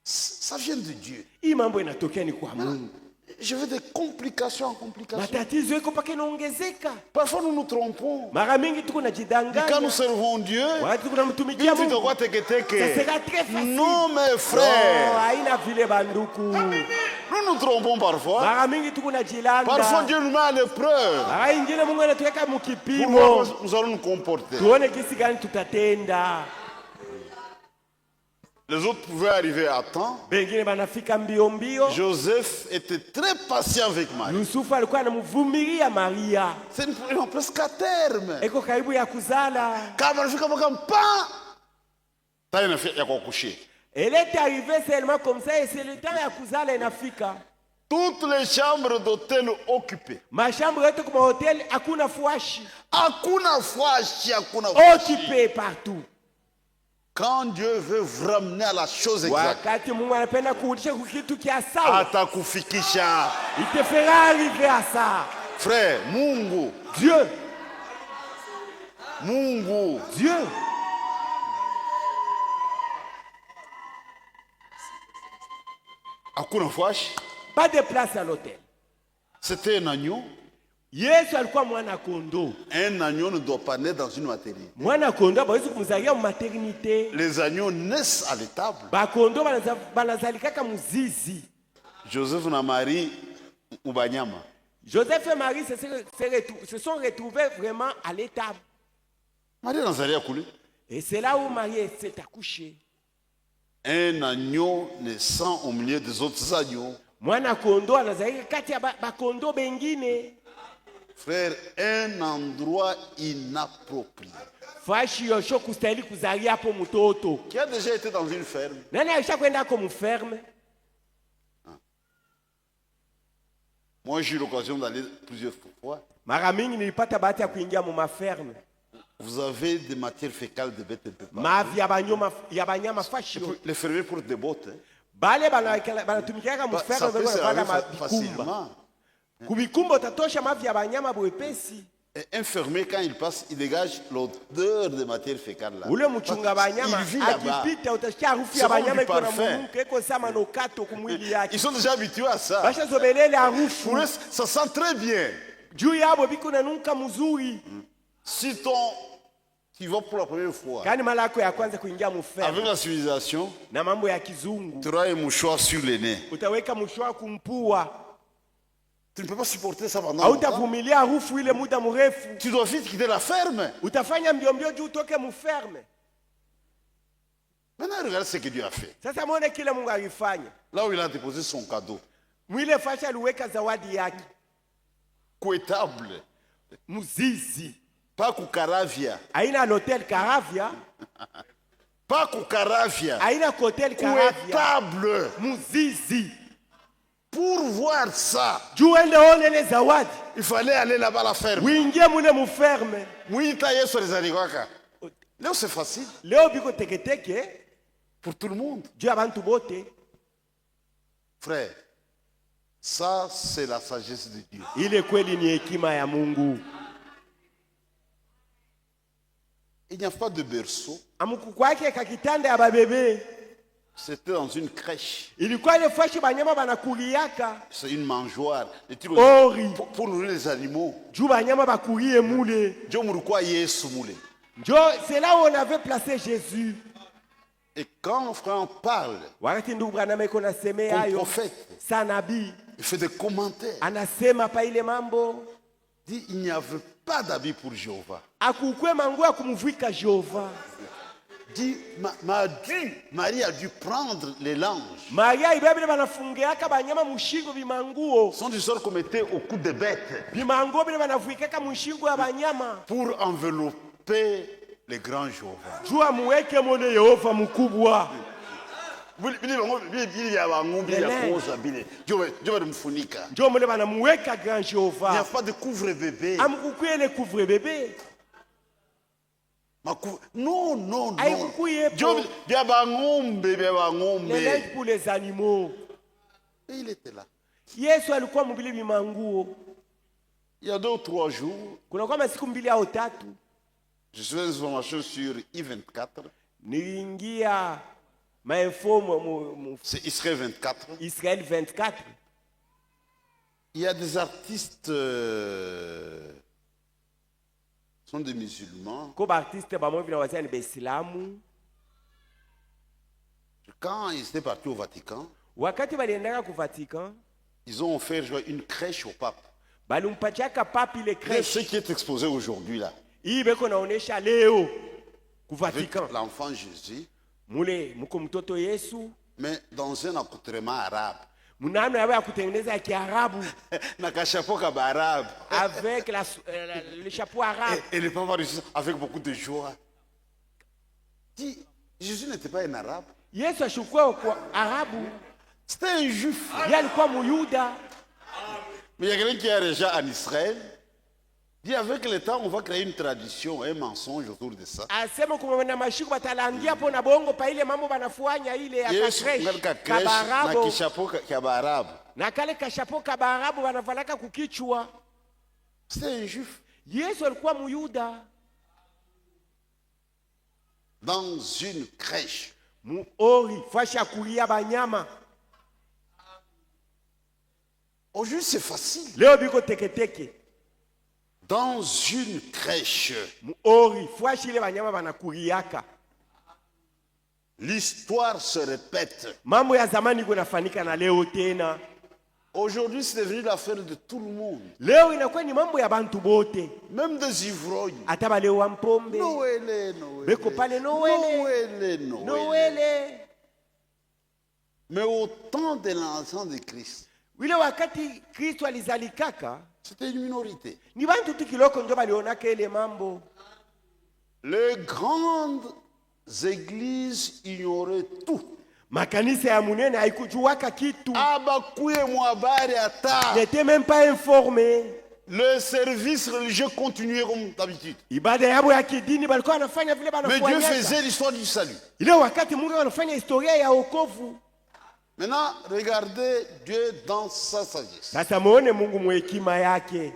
Ça vient de Dieu. Hii mambo inatokea ni kwa Mungu. Je veux des complications en complications. Matatizo yako paka inaongezeka. Parfois nous nous trompons. Mara mingi tuko Et quand nous najidanganya. servons Dieu, Wakati tunamtumikia tu Mungu. dois te Ça sera très facile. Non, mes Oh, frères. haina vile banduku. Nous nous trompons parfois. Mara mingi tuko najilanda. Parfois Dieu nous met à l'épreuve. Mara ingine Mungu anatuweka Pour mukipimo. voir comment nous allons nous comporter. Tuone kisi gani tutatenda. Les autres pouvaient arriver à temps. Bengine banafika mbio mbio. Joseph était très patient avec Marie. Yusufu alikuwa anamvumilia Maria. C'est une presque à terme. Eko karibu ya kuzala. Kama alifika mpaka mpa. Sasa inafika kwa kushia. Elle est arrivée seulement comme ça et c'est le temps ya kuzala inafika. Toutes les chambres d'hôtel occupées. Mashambre yote kwa hotel hakuna fuashi. Hakuna fwashi, hakuna fwashi. Occupé partout. Quand Dieu veut vous ramener à la chose exacte, Wakati Mungu anapenda kurudisha kitu kia sawa, atakufikisha. il te fera arriver à ça. Frère, Mungu, Dieu, Mungu. Dieu. Hakuna fwashi. Pas de place à l'hôtel. C'était un agneau. Yesu alikuwa mwana kondoo. Un agneau ne doit pas naître dans une maternité. Mwana kondoo bawezi kumzalia mu maternité. Les agneaux naissent à l'étable. Ba kondoo banazalikaka muzizi. Joseph na Marie ubanyama. Joseph et Marie se sont retrouvés vraiment à l'étable. Marie anazalia kule. Et c'est là où Marie s'est accouchée. Un agneau naissant au milieu des autres agneaux. Mwana kondoo anazalika kati ya ba kondoo bengine. Frère, un endroit inapproprié. Fashi yosho kustahili kuzalia hapo mtoto. Qui a déjà été dans une ferme? Nani alishakwenda hapo mferme? Moi, j'ai eu l'occasion d'aller plusieurs fois. Mara mingi nilipata bahati ya kuingia mu maferme. Vous avez des matières fécales de bêtes un peu partout. Mavi ya banyama fashi. Les fermiers portent des bottes. Hein. Bale banatumikaka mu ferme Ça peut beko se bana laver bikumba. facilement. Kubikumba utatosha mavi ya banyama bwepesi. Et un fermier, quand il passe, il dégage l'odeur des matières fécales. Là. Ule mchunga banyama Il vit là-bas. akipita utasikia harufu C'est ya comme banyama du iko na parfum. mumuke iko sama nokato kumwili yake. Ils sont déjà habitués à ça. Basha zobelele harufu. Pour eux, ça sent très bien. Juu yabo biko na nuka mzuri. Si tu vas pour la première fois Kani mara yako ya kwanza kuingia mu ferme avec la civilisation, na mambo ya kizungu. tu auras un mouchoir sur le nez. Utaweka mshwa kumpua. Tu ne peux pas supporter ça pendant longtemps. Hautavumilia harufu ile muda mrefu. Tu dois vite quitter la ferme. Utafanya mbio mbio juu utoke mferme. Maintenant, regarde ce que Dieu a fait. Sasa muone kile Mungu alifanya. Là où il a déposé son cadeau. Mwile fasha aliweka zawadi yake. Kouetable. Muzizi. Pas Kukaravia. Aina hotel Caravia. Pas Kukaravia. Aina hotel Caravia. Kouetable. Muzizi. Pour voir ça, Juu ende one le zawadi. il fallait aller là-bas à la ferme. Uingie mune muferme. Mwita Yesu alizaliwaka. Leo c'est facile Leo biko teketeke. pour tout le monde. Juu abantu bote. Frère, ça c'est la sagesse de Dieu. Ile kweli ni hekima ya Mungu. Il n'y a pas de berceau. Amuku kwake kakitanda ya babebe. C'était dans une crèche. Ilikuwa ile fashi banyama banakuliaka. C'est une mangeoire. Ori. Pour nourrir les animaux. Juu banyama bakulie mule. Dieu murukwa Yesu mule. C'est là où on avait placé Jésus. Et quand frère parle, Wakati ndugu Branham iko nasemea comme hayo, prophète, sa nabii il fait des commentaires. anasema pa ile mambo, Il dit, il n'y avait pas d'habit pour Jéhovah. akukwe mangu ya kumuvika Jehova. Il dit, Marie a dû prendre les langes. Maria ibebile banafungeaka banyama mushingo bimanguo. Ce sont des sortes qu'on mettait au cou des bêtes Bimanguo bile banavuikaka mushingo ya banyama. pour envelopper les grands Jéhovah. Jua muweke mone Yehova mkubwa. Njo mone banamuweka grand Il n'y a Jehova. pas de couvre-bébé. Amkukuye le couvre bébé. Non, non, non. Aikukuye Dieu, po. il y a bangombe, il y a bangombe. Les linges pour les animaux. Et il était là. Yesu alikuwa mbili bimanguo. Il y a 2 ou 3 jours, Kuna kama siku mbili au tatu je suis une information sur I24. niliingia mainfo C'est Israël 24. Israël 24. Il y a des artistes, sont des musulmans. Ko artiste bamwe vina wazia ni Baislamu. Quand ils étaient partis au Vatican, Wakati baliendaka ku Vatican, ils ont offert une crèche au pape. balimpatiaka papi ile C'est crèche. ce qui est exposé aujourd'hui là. Hii beko naonesha leo ku Avec Vatican. l'enfant Jésus, Mule muko mtoto Yesu. mais dans un accoutrement arabe. Munano yabo ya kutengeneza ya Kiarabu Na kachapo kaba arabe. avec le chapeau arabe. Et le papa Jésus avec beaucoup de joie. Dit, Jésus n'était pas un arabe. Yesu ashukua kwa Arabu. C'était un juif. Yeye alikuwa Muyuda. Mais il y a quelqu'un qui est déjà en Israël. Dit, avec le temps, on va créer une tradition, un mensonge autour de ça. Asema kumwenda mashiku batalangia po na bongo pa ile mambo banafanya ile ya Yesu kakresh ngalika kresh na kabarabo kishapo kaba arabe. na kale kashapo kabarabu banavalaka kukichwa. C'était un juif. Yesu alikuwa Muyuda. Dans une crèche. Muori fasha kulia banyama. Aujourd'hui, c'est facile. Leo biko teketeke. Dans une crèche. Muori fasha ile banyama banakuliaka. L'histoire se répète. Mambo ya zamani kunafanika na leo tena. Aujourd'hui, c'est devenu l'affaire de tout le monde. Leo inakuwa ni mambo ya bantu bote. Même des ivrognes. Hata bale wa mpombe. Noël, Noël. Beko pale Noël. Noël. Mais au temps de l'enfant de Christ, Wile wakati Kristo alizalikaka, c'était une minorité. ni bantu tu kiloko ndio balionaka ile mambo. Les grandes églises ignoraient tout. Makanisa ya munene haikujuaka kitu. Abakuye mwabari ata. N'était même pas informé. Le service religieux continuait comme d'habitude. Ibada yabo ya kidini balikuwa wanafanya vile Mais Dieu banafanya. faisait l'histoire du salut. Ile wakati Mungu anafanya historia ya wokovu. Maintenant, regardez Dieu dans sa sagesse. Sasa muone Mungu mwekima yake.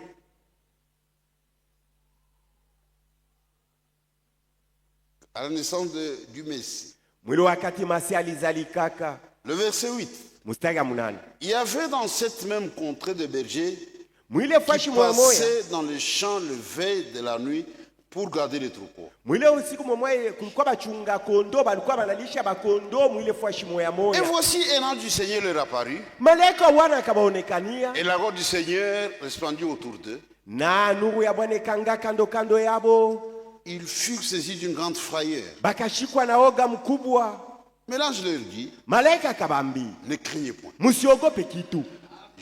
À la naissance du Messie. Mwile wakati Masi alizalikaka. Le verset 8. Mustari ya munane. Il y avait dans cette même contrée de bergers Mwile qui fashi mwa moya. passaient dans les champs le veille de la nuit pour garder les troupeaux. Mwile usiku mwa kulikuwa bachunga kondo balikuwa banalisha bakondo mwile fashi moya Et moya. voici un ange du Seigneur leur apparut, Malaika wana akabaonekania. et la gloire du Seigneur resplendit autour d'eux. Na nuru ya Bwana ikanga kando kando yabo. Ils furent saisis d'une grande frayeur. Bakashikwa na oga mkubwa. Mais l'ange leur dit, Malaika akabambi, ne craignez point. musiogope kitu.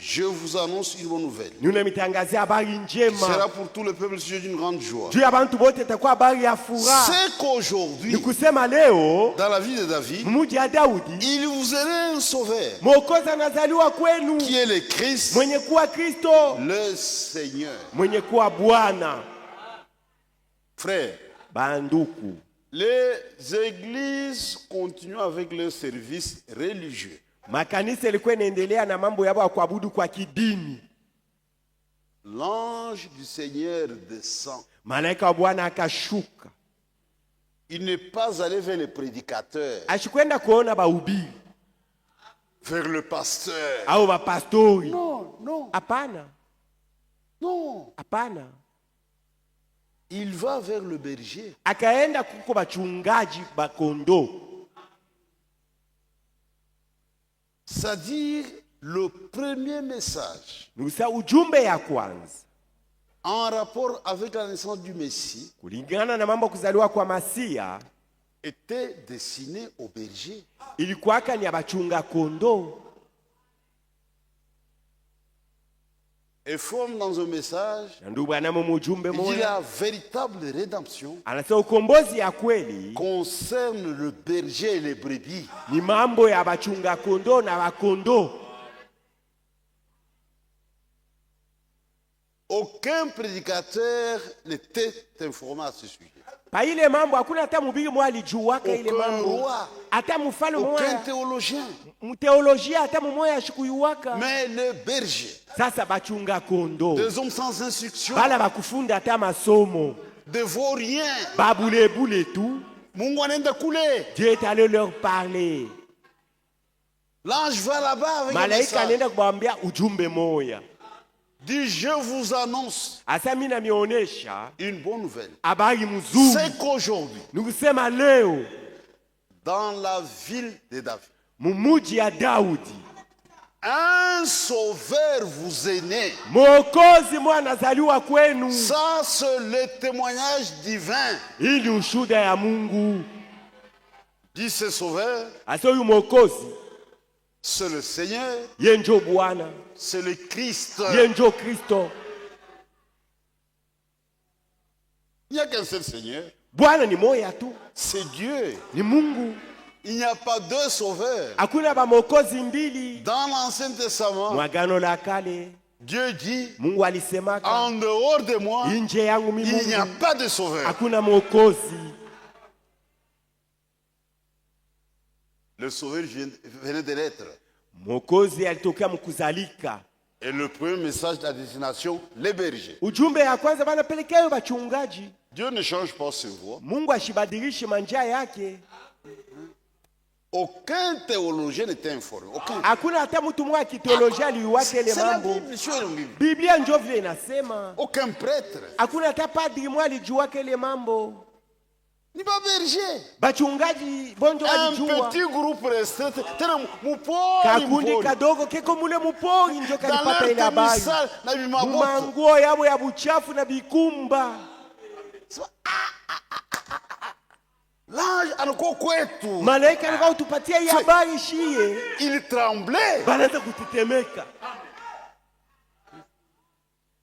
Je vous annonce une bonne nouvelle. Nimetangazia habari Ce sera njema. pour tout le peuple sujet d'une grande joie. Juu ya bantu bote itakuwa habari ya furaha. C'est qu'aujourd'hui, Ni kusema leo dans la vie de David, mji ya Daudi il vous est un sauveur Mwokozi anazaliwa kwenu, qui est le Christ, mwenye kuwa Kristo, le Seigneur. mwenye kuwa Bwana. Frère, Banduku, les églises continuent avec leur service religieux. makanisa ilikuwa inaendelea na mambo yao ya kuabudu kwa kidini. L'ange du Seigneur descend. Malaika wa Bwana akashuka, Il n'est pas allé vers les prédicateurs, ashikwenda kuona bahubiri vers le pasteur. au bapastori. Non, non, Hapana, non. hapana. Il va vers le berger. Akaenda kuko bachungaji bakondo, C'est-à-dire le premier message nusa ujumbe ya kwanza en rapport avec la naissance du Messie kulingana na mambo kuzaliwa kwa Masia était destiné au berger. ilikuwaka ni abachunga kondo. Et forme dans un message, Na ndugu bwana mujumbe il dit moja la véritable rédemption anasema ukombozi ya kweli concerne le berger et les brebis. ni mambo ya bachunga kondo na bakondo. Aucun prédicateur n'était informé à ce sujet. Pa ile mambo hakuna hata mhubiri mmoja alijuaka ile Aucun mambo, roi, hata mfalme aucun mmoja, théologien. mteolojia hata mmoja ashikuyuwaka. Mais le berger, Sasa bachunga kondo des hommes sans instruction, bala bakufunda hata masomo de vauriens, babulebule tu, Mungu anaenda kule. Dieu est allé leur parler. L'ange va là-bas avec un Malaika message. anaenda kumwambia ujumbe moya, Dit, je vous annonce asa mimi namionesha une bonne nouvelle. habari mzuri. C'est qu'aujourd'hui, Nikusema leo dans la ville de David, mumuji ya Daudi un sauveur vous est né. Mwokozi mwa anazaliwa kwenu. Ça, c'est le témoignage divin. Hii ni ushuhuda ya Mungu. Dit ce sauveur, Asa huyu Mwokozi c'est le Seigneur, ye njo Bwana, c'est le Christ. ye njo Kristo. Il n'y a qu'un seul Seigneur, Bwana ni moya tu, c'est Dieu. ni Mungu. Il n'y a pas deux sauveurs. Hakuna ba Mwokozi mbili. Dans l'Ancien Testament, Mwagano la kale Dieu dit, Mungu alisemaka, en dehors de moi, nje yangu mimi il n'y a Mungu pas de sauveur. hakuna Mwokozi. Le sauveur venait de l'être. Mwokozi alitokea mkuzalika. Et le premier message de la destination, les bergers. Ujumbe ya kwanza banapelekea bachungaji. Dieu ne change pas ses voies. Mungu ashibadilishe manjia yake. Aucun théologien n'était informé. Aucun. Hakuna hata mtu mmoja kiteolojia aliwake ile C'est la mambo. Bible, sur la Bible. Biblia ndio vile inasema. Aucun prêtre, Hakuna hata padri mmoja alijuake ile mambo. ni pas berger. Bachungaji bonjo Un walijua. petit groupe restreint, tena mupori, Kakundi mupori. kadogo keko mule mupori ndio Dans kalipata ile leur habari. temissal, na bimaboto. Mumanguo yabo ya buchafu na bikumba. L'ange anakuwa kwetu. Malaika alikuwa utupatia hii habari shie. Il tremblait. Banaanza kutetemeka.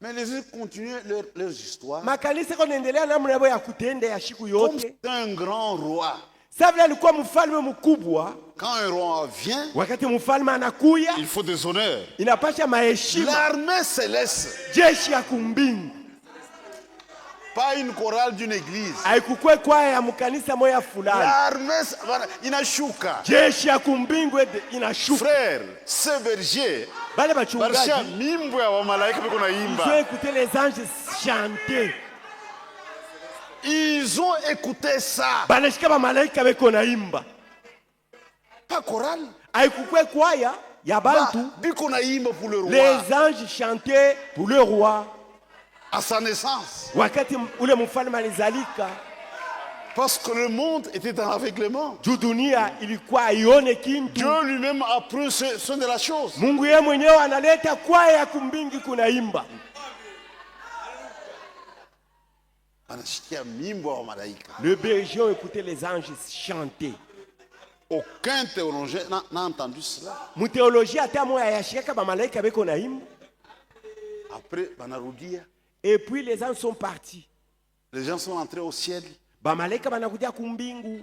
Mais les autres continuaient leurs histoires. Makanisa konaendelea namna yao ya kutenda ya siku Comme yote. c'est un grand roi. Sasa vile alikuwa mfalme mkubwa, Quand un roi vient, wakati mfalme anakuya, il faut des honneurs. inapasha maheshima. L'armée céleste, Jeshi ya kumbingu. pas une chorale d'une église. Haikukwe kwaya ya mkanisa moya fulani. L'armée inashuka. Jeshi ya kumbingu inashuka. Frère, ce berger, Bale barisha bachungaji, mimbo ya wamalaika biko ils ont naimba. écouté les anges chanter. Ils ont écouté ça. Banashika ba malaika beko naimba. Pas chorale. Haikukwe kwaya ya bantu. Biko naimba pour le roi. Les anges chantaient pour le roi. À sa naissance. Wakati ule mfalme alizalika, Parce que le monde était dans l'aveuglement. juu dunia ilikuwa haione kintu. Dieu lui-même a pris soin de la chose. Mungu yeye mwenyewe analeta kwaya ya kumbingi kunaimba. Anashikia mimbo ya wamalaika. Le berger ont écouté les anges chanter. Aucun théologien n'a entendu cela. Muteolojia hata moya yashika bamalaika beko naimba. Après, banarudia. Et puis les gens sont partis. Les gens sont entrés au ciel. Bamalaika banakuja kumbingu.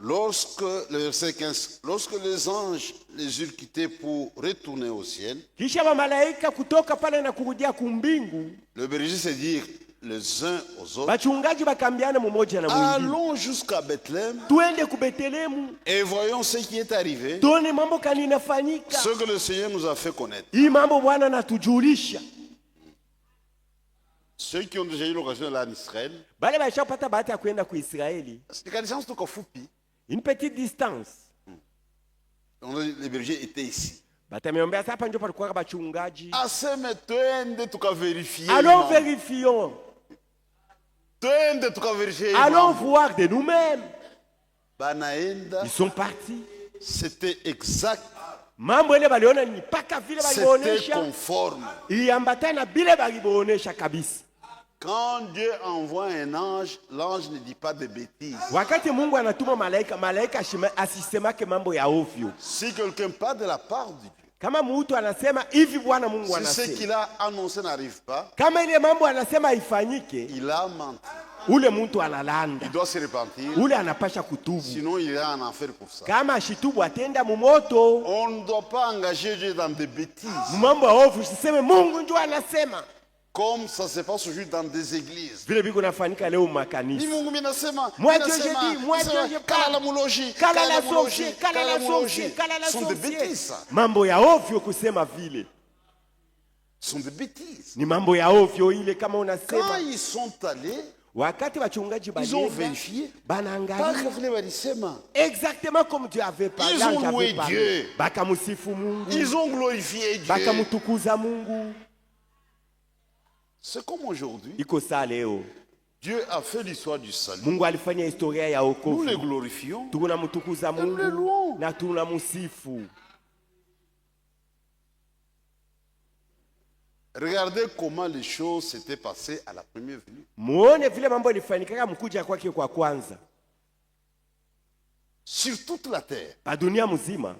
Lorsque, le verset 15, lorsque les anges les eurent quittés pour retourner au ciel, Kisha bamalaika kutoka pale na kurudia kumbingu. le berger s'est dit les uns aux autres, Bachungaji bakambiana mmoja na mwingine. allons jusqu'à Bethléem Tuende ku Betlehemu. et voyons ce qui est arrivé, Tuone mambo kani inafanyika. ce que le Seigneur nous a fait connaître. Hii mambo Bwana anatujulisha. Ceux qui ont déjà eu l'occasion d'aller en Israël, Bale bashapata bahati ya kwenda ku Israeli. c'est quand les gens sont fupi. Une petite distance. Les bergers étaient ici. Batameombea sasa ndio palikuwa bachungaji. Aseme twende tukaverifier. Allons vérifions. Twende tukaverifier. Allons voir de nous-mêmes. Banaenda, Ils sont partis. c'était exact. Mambo ile baliona ni paka vile C'était balionesha. conforme. Iambatana bile balionesha kabisa. Quand Dieu envoie un ange, l'ange ne dit pas de bêtises. Wakati Mungu anatuma malaika, malaika asisemake mambo ya ovyo. Si quelqu'un parle de la part de Dieu, Kama mtu anasema hivi Bwana Mungu si ce anasema. qu'il a annoncé n'arrive pas, Kama ile mambo anasema ifanyike, il a menti. ule mtu analanda. Il doit se repentir, Ule anapasha kutubu. sinon il ira en enfer pour ça. Kama ashitubu atenda mumoto. On ne doit pas engager Dieu dans des bêtises, Mambo ya ovyo usiseme Mungu ndio anasema. comme ça se passe aujourd'hui dans des églises. Vile biko nafanyika leo Ni makanisa. Mungu minasema, Moi Dieu je dis, moi Dieu je kala la parle. moulogie, Kala la sorcier, kala la sorcier, kala la Ce sont des sorcier. bêtises, ça. Mambo ya ovyo kusema vile. Ce sont des bêtises. Ni mambo ya ovyo ile kama Quand unasema. ils sont allés, Wakati wachungaji ils ont balienda vérifié. banaangalia Vile walisema. exactement comme Dieu avait parlé. Ils ont loué Dieu. Bakamusifu Mungu. Ils ont glorifié Dieu. Bakamutukuza Mungu. C'est comme aujourd'hui. Iko saa leo. Dieu a fait l'histoire du salut. Mungu alifanya historia ya Nous wokovu. les glorifions. Tunamtukuza Nous les Mungu louons. na tunamsifu. Regardez comment les choses s'étaient passées à la première venue. Muone vile mambo ilifanyika mkuja kwake kwa kwanza. Sur toute la terre, Pa dunia mzima.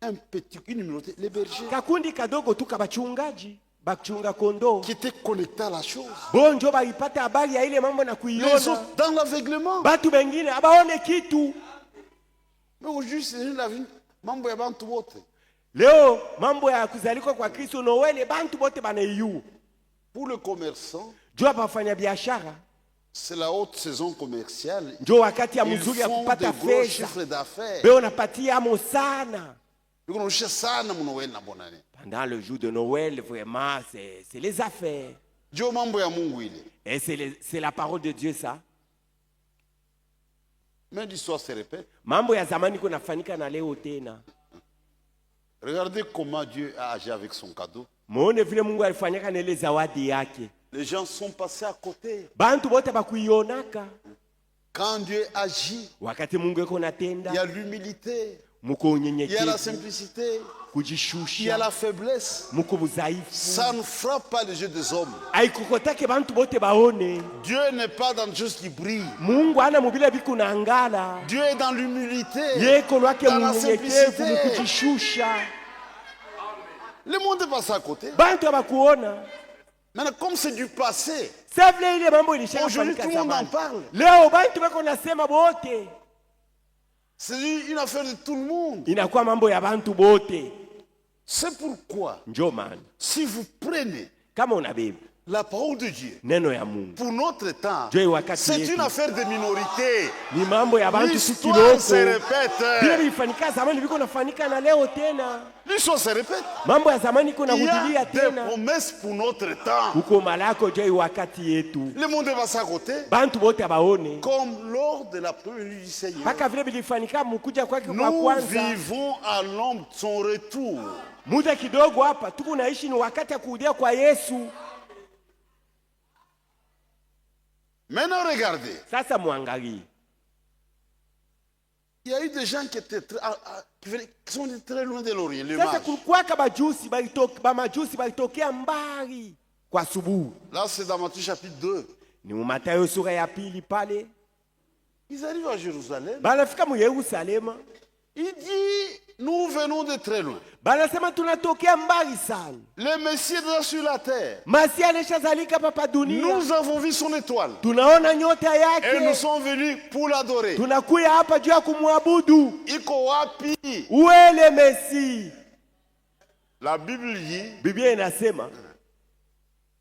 une minorité, les bergers, Kakundi kadogo tu kabachungaji. Bachunga kondoo. qui étaient connectés à la chose. Bonjo balipata habari ya ile mambo na Les kuiona. autres, dans l'aveuglement. Batu bengine abaone kitu. Mais aujourd'hui, c'est la vie. Mambo ya bantu wote. Leo mambo ya kuzaliko kwa Kristo Noeli bantu bote banaiyu. Pour le commerçant, Jua bafanya biashara. c'est la haute saison commerciale. Njo wakati ya Ils mzuri ya font kupata de gros fedha. chiffres d'affaires. Beo napatia amo sana. Sana munoweli na bonane. Pendant le jour de Noël, vraiment, c'est les affaires. Ndio mambo ya Mungu ile. Et c'est la parole de Dieu, ça. Mais l'histoire se répète. Mambo ya zamani kunafanyika na leo tena. Regardez comment Dieu a agi avec son cadeau. Muone vile Mungu alifanyaka na ile zawadi yake. Les gens sont passés à côté. Bantu bote bakuionaka. Quand Dieu agit, Wakati Mungu yuko il y natenda, a l'humilité, muko il y a la unyenyekevu, simplicité, il y a kujishusha, la faiblesse. muko budhaifu. Ça ne frappe pas les yeux des hommes. Haikukotake bantu bote baone. Dieu n'est pas dans des choses qui brillent. Mungu ana mubile biku na angala. Dieu est dans l'humilité, Yeko lwake dans la munyenyekevu, simplicité. mukujishusha. Le monde est passé à côté. Bantu abakuona. Maintenant, comme c'est du passé, Sasa vile ile mambo aujourd'hui ilishafanyika tout le monde en zamani. parle. Leo bantu bako nasema bote. C'est une affaire de tout le monde. Inakuwa mambo ya bantu bote. C'est pourquoi, Njoo maana si vous prenez kama unabeba la parole de Dieu neno ya Mungu, pour notre temps, Njoo wakati c'est yetu. une affaire de minorité. ni mambo ya bantu tu L'histoire kiloko. se répète. Vile vilifanyika zamani viko nafanyika na leo tena. L'histoire se répète. Mambo ya zamani iko Il y narudilia a des tena. promesses pour notre temps. Uko malako njoo wakati yetu. Le monde est passé à côté. Bantu bote abaone. Comme lors de la première venue du Seigneur. Paka vile vilifanyika mkuja kwake kwa Nous kwanza. vivons à l'ombre de son retour. Muda kidogo hapa tuko naishi ni wakati ya kurudia kwa Yesu. Maintenant, regardez. Sasa muangalie. Il y a eu des gens qui étaient qui sont très loin de l'Orient, les Sasa mages. kulikuwaka majusi balitokea mbali kwa asubuhi. Là, c'est dans Matthieu chapitre 2. Ni Mathayo sura ya pili pale. Ils arrivent à Jérusalem. Banafika mu Yerusalema. Il dit, nous venons de très loin. Banasema tunatokea mbali sana. Le Messie est déjà sur la terre. Masia alishazalika papa dunia. Nous avons vu son étoile. Tunaona nyota Et nous yake. sommes venus pour l'adorer. Tunakuya hapa juu ya kumwabudu. Iko wapi? Où est le Messie? La Bible dit, Biblia inasema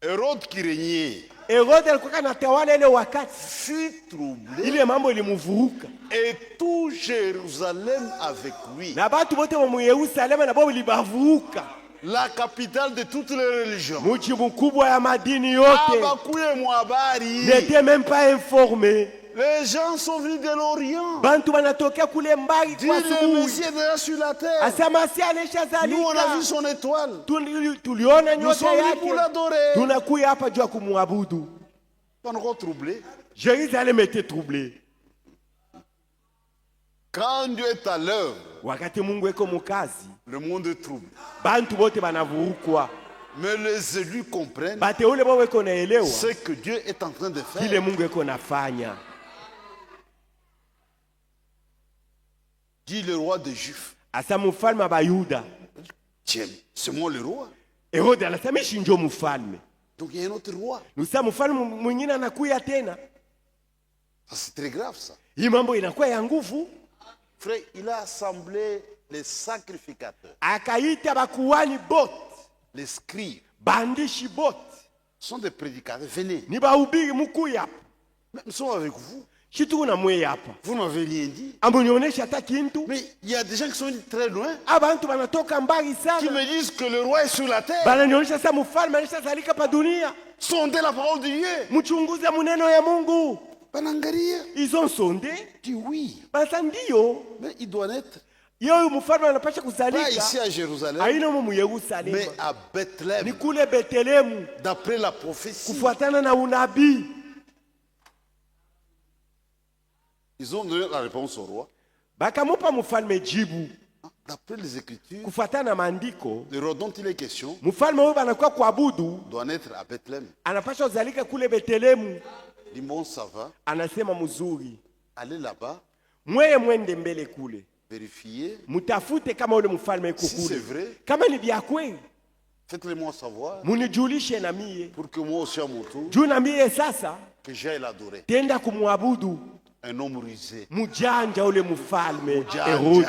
Hérode qui régnait Herode alikuwa anatawala ile wakati. fut troublé Ile mambo ilimvuruka. et tout Jérusalem avec lui. Na batu bote mu Yerusalema na bo libavuka. La capitale de toutes les religions. Mji mkubwa ya madini yote. Abakuye mwabari. N'était même pas informé. Les gens sont venus de l'Orient. Bantu banatokea kule mbali Dit kwa le asubuhi. Messie est déjà sur la terre. Asema Masia Nous on a alishazalika. vu son étoile. Tuliona Nous nyota sommes venus pour yake. l'adorer. Tunakuya hapa juu ya kumwabudu. Pas encore troublé. Jérusalem était troublé. Quand Dieu est à l'œuvre, Wakati Mungu eko mukazi, le monde est troublé. bantu bote banavurukwa. Mais les élus comprennent Bateule bo weko naelewa ce que Dieu est en train de kile faire. Mungu eko nafanya. Dit le roi des Juifs. Asa mfalme wa Bayuda. Tiens, c'est moi le roi. Herode anasema shi ndio mfalme. Donc il y a un autre roi. Nusa mfalme mwingine anakuya tena. Ça, c'est très grave ça. Hii mambo inakuwa ya nguvu. Frère, il a assemblé les sacrificateurs, Akaita bakuwani bote, les scribes. bandishi bote. Ce sont des prédicateurs. Venez. Ni bahubiri mukuya hapa. Mais nous sommes avec vous. Shi tuko na mwe hapa. Vous n'avez rien dit. Amunionyesha hata kintu. Mais il y a des gens qui sont venus très loin Abantu banatoka mbali qui sana. me disent que le roi est sur la terre. Bananionyesha sasa mfalme alishazalika pa dunia. Sondez la parole de Dieu. Mchunguze muneno ya Mungu. Banangaria. Ils ont sondé. Dit oui. Basa ndio. Mais il doit naître Yeye mfalme anapasha pas kuzalika. ici à Jérusalem, Aina mu Yerusalemu. mais à Ni Bethléem, kule Betlehemu d'après la prophétie. kufuatana na unabii. Ils ont donné la réponse au roi. Bakamupa mfalme jibu D'après les Écritures, kufuatana na maandiko. le roi dont il est question Mfalme huyo anakuwa kuabudu, doit naître à Bethléem. anapasha kuzalika kule Betlehemu. Dit bon, ça va. Anasema mzuri, Allez là-bas, mweye mwende mbele kule, vérifiez. mutafute kama ule mfalme yuko Si c'est kule. vrai, Kama ni vya kweli, faites-le-moi savoir munijulishe na mie, pour que moi aussi à mon tour, juu na mie sasa que j'aille l'adorer. tenda kumwabudu Un homme rusé. mujanja ule mfalme Mujanja. Herodi,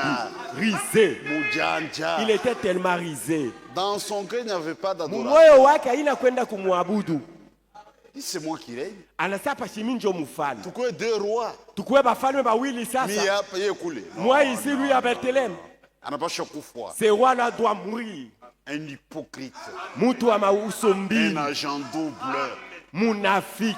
risé. Moudjandja. Il était tellement risé. Dans son cœur, il n'y avait pas d'adoration. Moyo wake haina kwenda kumwabudu. Il dit, c'est moi qui règne. Anasapa shimi njo mfalme. Pourquoi deux rois? Tukuwe bafalme bawili Mais sasa. il a payé coulé. Moi ici, lui à Bethléem. On n'a pas choqué foi. Ce roi-là doit mourir. Un hypocrite. Mutu wa mauso Un mbili. agent double. Munafiki.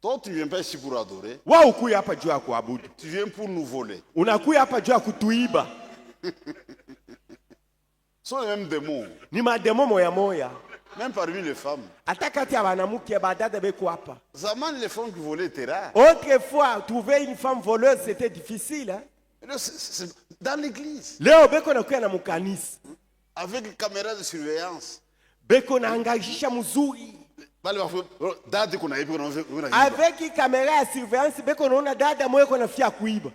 Toi, tu ne viens pas ici pour adorer. Wa ukuya hapa juu ya kuabudu. Tu viens pour nous voler. Unakuya hapa juu ya kutuiba. Ce sont les mêmes démons. Ni mademo moya moya. Même parmi les femmes. Hata kati ya banamuke badada beko hapa. Zaman, les femmes qui volaient étaient rares. Autrefois, trouver une femme voleuse c'était difficile. Hein? Et là, c'est dans l'église. Leo beko nakuya na mukanisa. Avec une caméra de surveillance. Beko na angajisha mzuri. Dade qu'on a eu, qu'on a vu. Avec caméra ya surveillance beko naona dada moyo kona fia kuiba.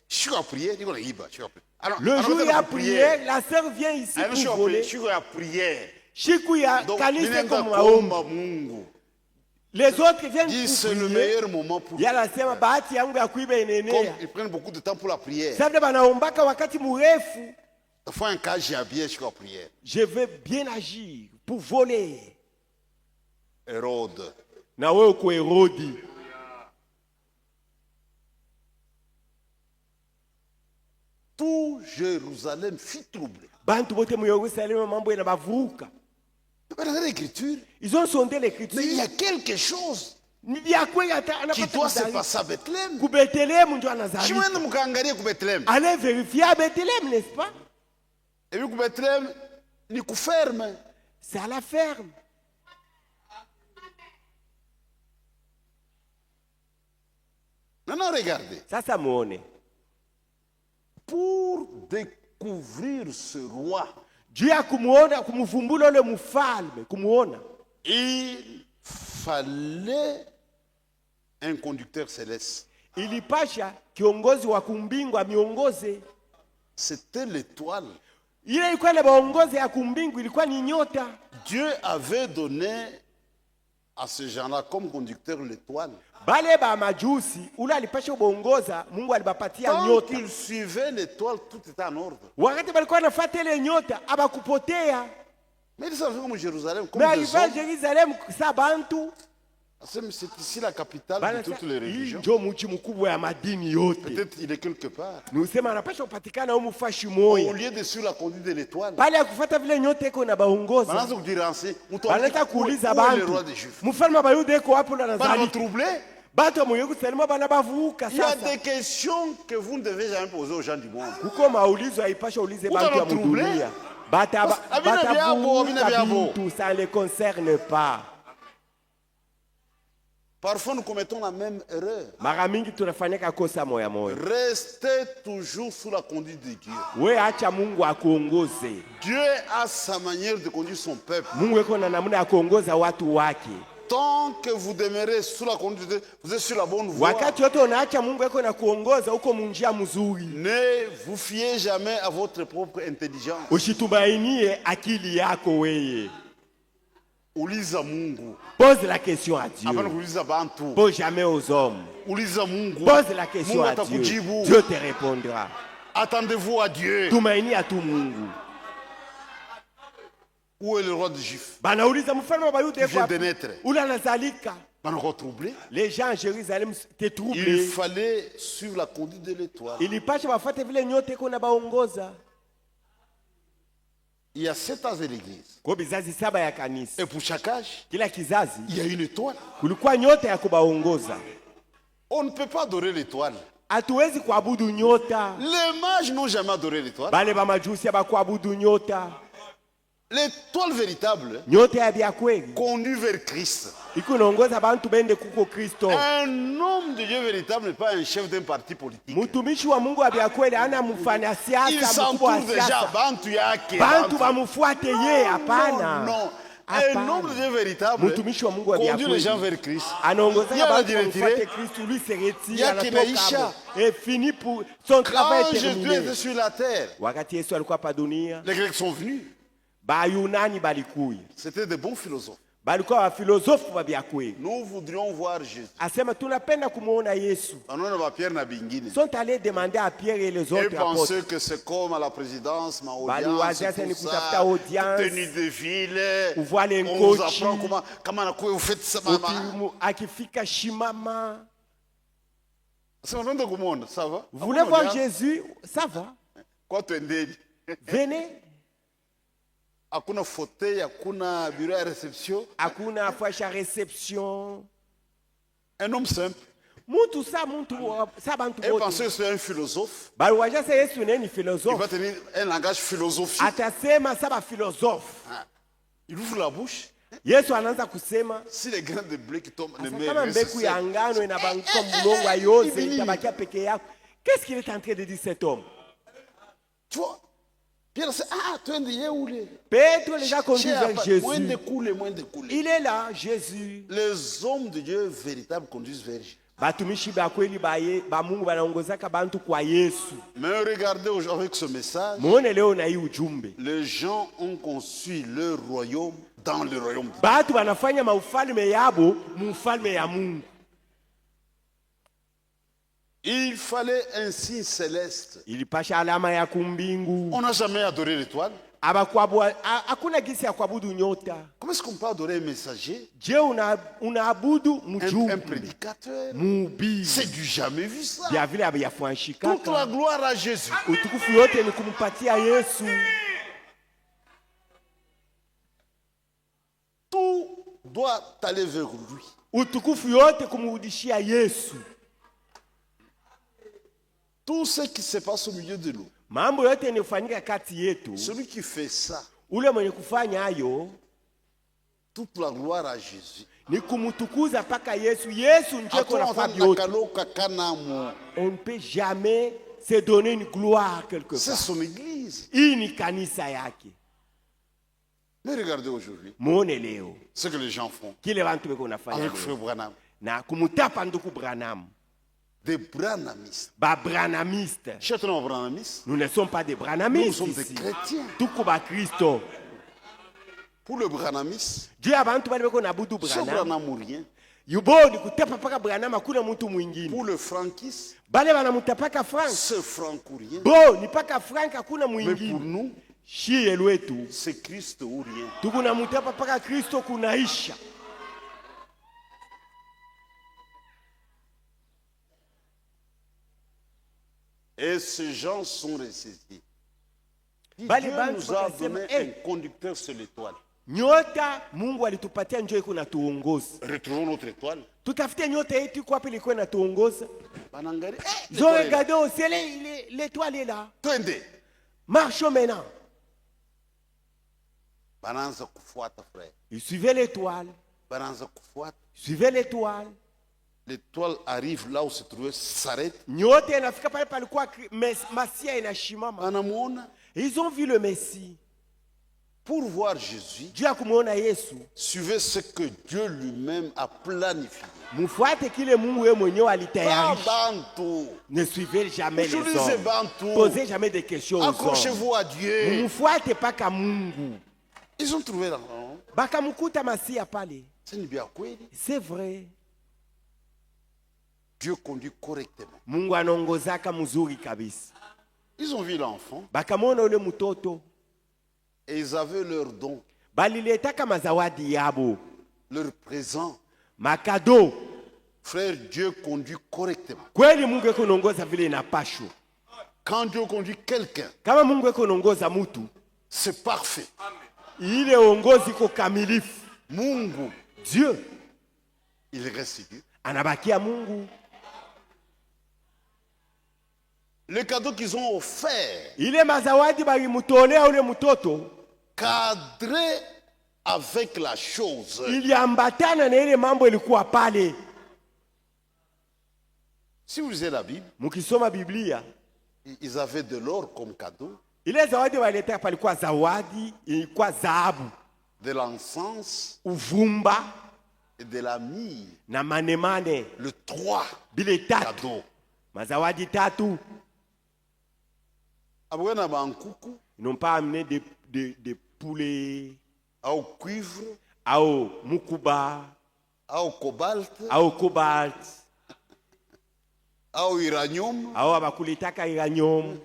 Je suis à prière, je suis à prière. Alors, Le jour où il y a prière, la sœur vient ici pour voler. Je suis à prière. Siku ya Donc, kanisa comme kuomba waomba. Mungu. Les autres viennent Dis, c'est pour le prier. meilleur moment pour Yala sema bahati yangu ya kuiba Comme inaenea. ils prennent beaucoup de temps pour la prière. Sasa banaombaka wakati mrefu. Il faut un cas, j'ai habillé, je suis à prière. Je vais bien agir pour voler. Hérode. Na wewe uko Herodi. Tout Jérusalem fut troublé. Bantu bote mu Yerusalemu mambo yanabavuka. Dans l'écriture, Ils ont sondé mais il y l'écriture. a quelque chose Ni vya kweli hata qui anapata doit se kuzali. passer à Bethléem. Ku Betlehemu ndio Je anazalika. m'en mukangaria ku Bethléem. Allez vérifier à Bethléem, n'est-ce pas? Et puis ku Bethléem, ni ku ferme. C'est à la ferme. Maintenant, regardez. Sasa muone. Pour découvrir ce roi, juu ya kumuona, kumvumbula ule mfalme, kumuona. Il fallait un conducteur céleste. Ilipasha kiongozi wa kumbingu amiongoze. C'était l'étoile. Ile ilikuwa ile baongozi ya kumbingu, ilikuwa ni nyota. Dieu avait donné à ce gens-là comme conducteur l'étoile. Bale ba majusi ule alipasha bongoza, Mungu alibapatia Tant nyota. qu'ils suivaient l'étoile, tout était en ordre. Wakati balikuwa nafuata ile nyota abakupotea. Mais ils savaient comme Jérusalem, comme Mais des arriva hommes. Jerusalem sa bantu. C'est ici la capitale de toutes les religions. Ndio mji mkubwa ya madini yote. Peut-être il est quelque part. Nusema anapasha kupatikana huko fashi Au moja. lieu de suivre la conduite de l'étoile. Bale ya kufuata vile nyota iko na baongoza. Balance vous dire ainsi, Baleta kuuliza où est le bantu. roi des Juifs? Mfalme wa Bayuda iko wapi na Pas Nazari? troublé. Bato moyo kuselema bana bavuka Il y a sasa. des questions que vous ne devez jamais poser aux gens du monde. Kuko maulizo haipasha ulize bantu ya troublé? mdunia. Bata Abina tout ça les concerne pas. Parfois nous commettons la même erreur. Mara mingi tunafanyaka kosa moya moya. Restez toujours sous la conduite de Dieu. We acha Mungu akuongoze. Dieu a sa manière de conduire son peuple. Mungu yuko na namna ya kuongoza watu wake. Tant que vous demeurez sous la conduite de Dieu, vous êtes sur la bonne voie. Wakati yote unaacha Mungu yuko na kuongoza uko munjia mzuri. Ne vous fiez jamais à votre propre intelligence. Usitumainie akili yako weye. Uliza Mungu. Pose la question à Dieu. Hapana kuuliza bantu. Pose jamais aux hommes. Uliza Mungu. Pose la question Mungu à Dieu. atakujibu. Dieu te répondra. Attendez-vous à Dieu. Tumaini à tout Mungu. Où est le roi des Juifs? Banauliza mfalme wa Bayuda Vient de naître. ula nazalika. Encore troublé. Les gens à Jérusalem étaient Il troublés. fallait suivre la conduite de l'étoile. Ilipasha bafate vile nyote iko na baongoza. Il y a 7 âges de l'église. Kwa bizazi saba ya kanisa. Et pour chaque âge, Kila kizazi il y a une étoile. kulikuwa nyota ya kubaongoza. On ne peut pas adorer l'étoile. Hatuwezi kuabudu nyota. Les mages n'ont jamais adoré l'étoile. Bale ba majusi abakuabudu nyota. L'étoile véritable Nyota ya bya kweli conduit vers Christ. iko naongoza bantu bende kuko Kristo. Un homme de Dieu véritable n'est pas un chef d'un parti politique. Mtumishi wa Mungu wa bya kweli ana mfanya Il siasa mkubwa wa s'entoure déjà siasa. bantu yake. Bantu bamufuate ye hapana. Non. Un Hapana. homme de Dieu véritable Mtumishi wa Mungu wa bya conduit les gens kweli vers Christ. anaongoza Yeye bantu anajiretire. bamufuate Kristo, lui sereti Yake imeisha. anatoka et fini pour son travail Quand Jésus terminé. était sur la terre, Wakati Yesu alikuwa pa dunia, les Grecs sont venus. Bayunani balikuya. C'était des bons philosophes. Balikuwa wafilosofu wa bya kweli. Nous voudrions voir Jésus. Asema tunapenda kumuona Yesu. Anaona ba Pierre na bingine. Sont allés demander à Pierre et les Et autres apôtres. penser que c'est comme à la présidence, ma audience, Baliwazia tout ni ça, kutafuta audience, tenue de ville, kuvoa les on vous kochi, apprend comment vous faites ça, maman. akifika shimama. C'est un de monde, ça va? Vous voulez voir Jésus? Ça va. Quoi tu es Venez. Hakuna fauteuil, hakuna bureau à réception. Hakuna fwacha réception. Un homme simple. Muntu sa bantu Et wote. penser que c'est un philosophe. Baliwazia se Yesu ni Il philosophe. va tenir un langage philosophique. Atasema saba philosophe. Il ouvre la bouche. Yesu anaanza kusema Si les grains de blé qui tombent, asa kama mbeku ya ngano inabanguka mlongo wa yote itabakia peke yako. Qu'est-ce qu'il est en train de dire cet homme? tu vois, Pierre c'est tu es de où les Petro les a conduits vers Jésus. moins de couler. Il est là, Jésus. Les hommes de Dieu véritables conduisent vers Jésus. Batumishi ba kweli ba Mungu banaongozaka bantu kwa Yesu. Mais regardez aujourd'hui avec ce message, Muone leo na hii ujumbe. les gens ont conçu leur royaume dans le royaume de Dieu. Batu banafanya maufalme yabo mufalme ya Mungu. Il fallait un signe céleste. Ilipasha alama ya kumbingu. On n'a jamais adoré l'étoile. Hakuna gisi ya kuabudu nyota. Comment est-ce qu'on peut adorer un messager, Je unaabudu un mjumbe prédicateur? mhubiri. C'est du jamais vu ça. Vya vile Toute haviyafanshikaka. la gloire à Jésus. Utukufu yote ni kumpatia Yesu. Tout doit aller vers lui. Utukufu yote kumrudishia Yesu. Tout ce qui se passe au milieu de nous, Mambo yote yanayofanyika kati yetu, celui qui fait ça, ule mwenye kufanya hayo toute la gloire à Jésus. ni kumtukuza paka Yesu. Yesu ndiye konafaa vyote. On ne peut jamais se donner une gloire quelque C'est part. son église. Hii ni kanisa yake. Mais regardez aujourd'hui muone leo ce que les gens font kile bantu beko nafanya avec leo. Frère Branham. Na kumutapa nduku Branham, Des branhamistes. ba branamistes. Chers branhamistes, Nous ne sommes pas des nous branamistes sommes des ici. chrétiens. Tuko ba Kristo. Pour le branhamiste, Juu ya bantu bali beko na budu ce Branham. Branham ou rien. Yubo ni kutapa paka Branham hakuna mtu mwingine. Pour le frankiste, Bale banamutapaka Frank. ce franc ou rien. Bo ni paka Frank hakuna Mais pour mwingine. nous, Shie lwetu c'est Christ ou rien. tuko na mutapa paka Kristo kunaisha. Et ces gens sont ressuscités. Dieu Bali bantu nous a wakasema, donné eh, un conducteur sur l'étoile. nyota Mungu alitupatia njoo iko natuongoza. Retrouvons notre étoile. Tutafute nyota yetu iko wapi ilikuwa inatuongoza. Banangari, Zo regardez au ciel, l'étoile est là. Twende. Marchons maintenant. Bananza kufuata frère. Ils suivaient l'étoile. Bananza kufuata. Suivez l'étoile. L'étoile arrive là où se trouvait, s'arrête. Nyota inafika pale palikuwa Masia inashimama. Banamuona. Ils ont vu le Messie. Pour voir Jésus, Dieu a kumuona Yesu. suivez ce que Dieu lui-même a planifié. Mfuate kile Mungu yeye mwenyewe Pas alitayarisha. bantu. Ne suivez jamais les Utilisez hommes. bantu. Posez jamais des questions aux hommes. Accrochez-vous à Dieu. Mfuate paka Mungu. Ils ont trouvé l'enfant. Bakamkuta Masia pale. C'est une bien kweli. C'est vrai. Dieu conduit correctement. Mungu anaongozaka mzuri kabisa. Ils ont vu l'enfant Bakamwona ule mtoto. et ils avaient leur don, Baliletaka mazawadi yabo. leur présent. Makado. Frère, Dieu conduit correctement. Kweli Mungu eko naongoza vile inapashwa. Quand Dieu conduit quelqu'un, Kama Mungu eko naongoza mtu, c'est parfait. ile uongozi iko kamilifu. Mungu, Dieu il reste Dieu. anabakia Mungu. Le cadeau qu'ils ont offert, Ile mazawadi balimutolea ule mtoto cadré avec la chose. iliambatana na ile mambo ilikuwa pale. Si vous lisez la Bible, Mukisoma Biblia, ils avaient de l'or comme cadeau, ile zawadi walileta palikuwa zawadi, ilikuwa dhahabu, de l'encens uvumba et de la myrrhe. na manemane. Le 3 Bile tatu. cadeaux. Mazawadi tatu. Abouena bankuku, Ils n'ont pas amené des poulets, au cuivre, au mukuba, au cobalt, au cobalt, au uranium. au abakulitaka iranium.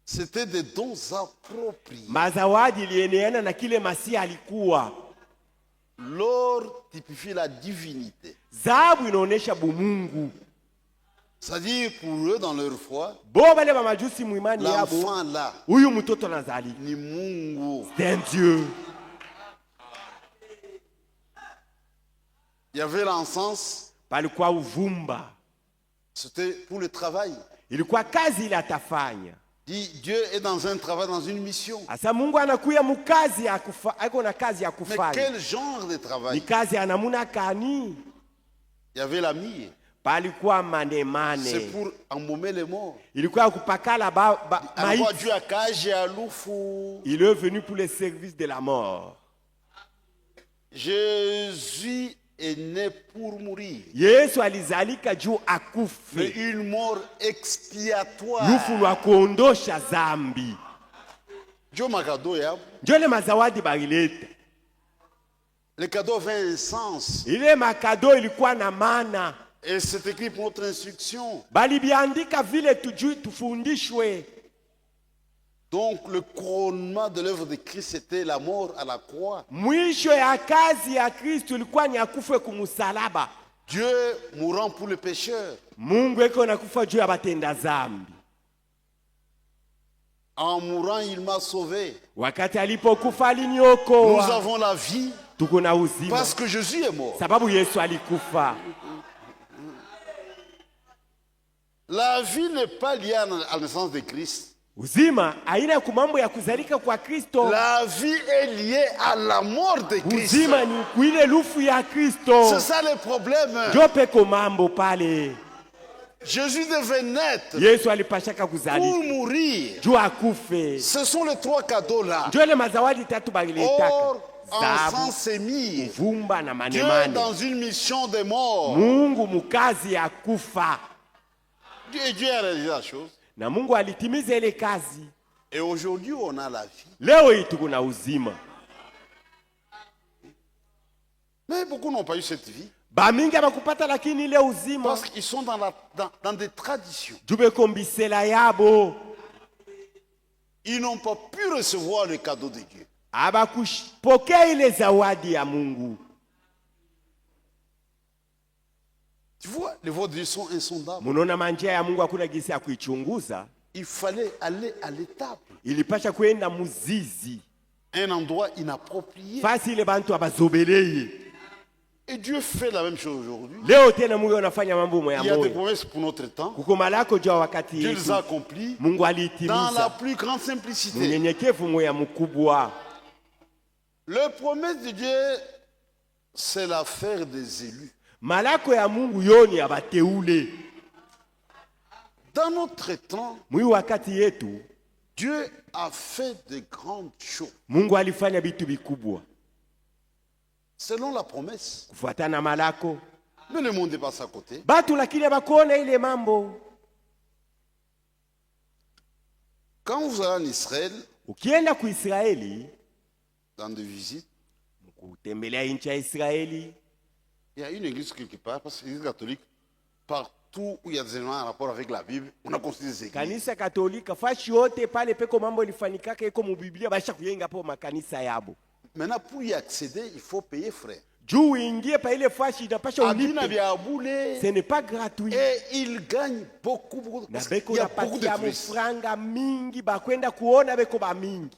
C'était des dons appropriés. Mazawadi ilienea na kile Masia alikuwa. L'or typifie la divinité. Dhahabu inaonesha bumungu. C'est-à-dire pour eux, dans leur foi, Bo bale ba majusi muimani yabo. l'enfant là, Huyu mtoto nazali. ni Mungu. C'est un Dieu. Il y avait l'encens, Palikuwa uvumba. c'était pour le travail. Ilikuwa kazi ile atafanya. Dit, Dieu est dans un travail, dans une mission. Asa Mungu anakuya mukazi ya kufa, ako na kazi ya Mais kufanya. quel genre de Ni travail? kazi ya namuna kani? Il y avait la myrrhe. Palikuwa C'est manemane. pour embaumer les morts. Ilikuwa kupakala Alors, maïs. Dieu a cagé à l'oufou. Il est venu pour le service de la mort. Jésus est né pour mourir. Yesu alizalika juu Mais akufe. une mort expiatoire. Lufu lwa kuondosha zambi. Dieu m'a cadeau, ya. Njole mazawadi balileta. Le cadeau avait un sens. Ile makado ilikuwa na maana. Et c'est écrit pour notre instruction. Balibiandika vile tujui tufundishwe. Donc le couronnement de l'œuvre de Christ, c'était la mort à la croix. Mwisho ya kazi ya Kristo ilikuwa ni akufe kumusalaba. Dieu mourant pour le pécheur. Mungu eko nakufa juu ya batenda zambi. En mourant, il m'a sauvé. Wakati alipokufa Nous aliniokoa. avons la vie Tuko na uzima. parce que Jésus est mort. Sababu Yesu alikufa. La vie n'est pas liée à la naissance de Christ. Uzima haina kumambo ya kuzalika kwa Kristo. La vie est liée à la mort de Christ. Uzima ni kuile lufu ya Kristo. C'est ça le problème. Jope ko mambo pale. Jésus devait naître Yesu alipashaka pour kuzalika mourir. juu akufe. Ce sont les 3 cadeaux là. Ndio ile mazawadi tatu baliletaka: Or, dhahabu, encens et myrrhe. uvumba na Dieu manemane. dans une mission de mort. Mungu mukazi ya kufa, Dieu a réalisé la chose. na Mungu alitimiza ile kazi. Et aujourd'hui, on a la vie. Leo hii tuko na uzima. Mais beaucoup n'ont pas eu cette vie. Bamingi abakupata lakini ile uzima Parce qu'ils sont dans des traditions. jubekombisela yabo, Ils n'ont pas pu recevoir le cadeau de Dieu. abakupokea ile zawadi ya Mungu. Tu vois, les voies de Dieu sont insondables. Munaona manjia ya Mungu hakuna gisi ya kuichunguza. Il fallait aller à l'étape. Ilipasha kwenda muzizi, Un endroit inapproprié. fasi ile bantu abazobeleye. Et Dieu fait la même chose aujourd'hui. Leo tena Mungu anafanya mambo moya Il y a des moya. promesses pour notre temps. Kuko malako jua wakati Dieu les yetu, a accomplies Mungu dans la aliitimiza plus grande simplicité. munyenyekevu moya mkubwa. Les promesses de Dieu, c'est l'affaire des élus. Malako ya Mungu yoni abateule. Dans notre temps, Mwi wakati yetu Dieu a fait de grandes choses. Mungu alifanya vitu vikubwa Selon la promesse. kufuatana malako. Mais le monde est passé à côté. Batu lakini abakuona ile mambo. Quand vous allez en Israël, Ukienda ku Israeli, dans des visites, kutembelea nchi ya Israeli, il y a une église quelque part, parce que l'église catholique, partout où il y a des éléments en rapport avec la Bible, on a construit des églises. kanisa Katolika fashi yote pale peko mambo ilifanikaka iko mu Biblia basha kuyenga po makanisa yabo. Maintenant, pour y accéder, il faut payer frère. Juu uingie pa ile fashi inapasha Adina ulipe. vya boulé. Ce n'est pas gratuit. Et il gagne beaucoup, beaucoup. Na Parce beko qu'il y a beaucoup de napatia touristes. mufranga mingi bakwenda kuona beko ba mingi.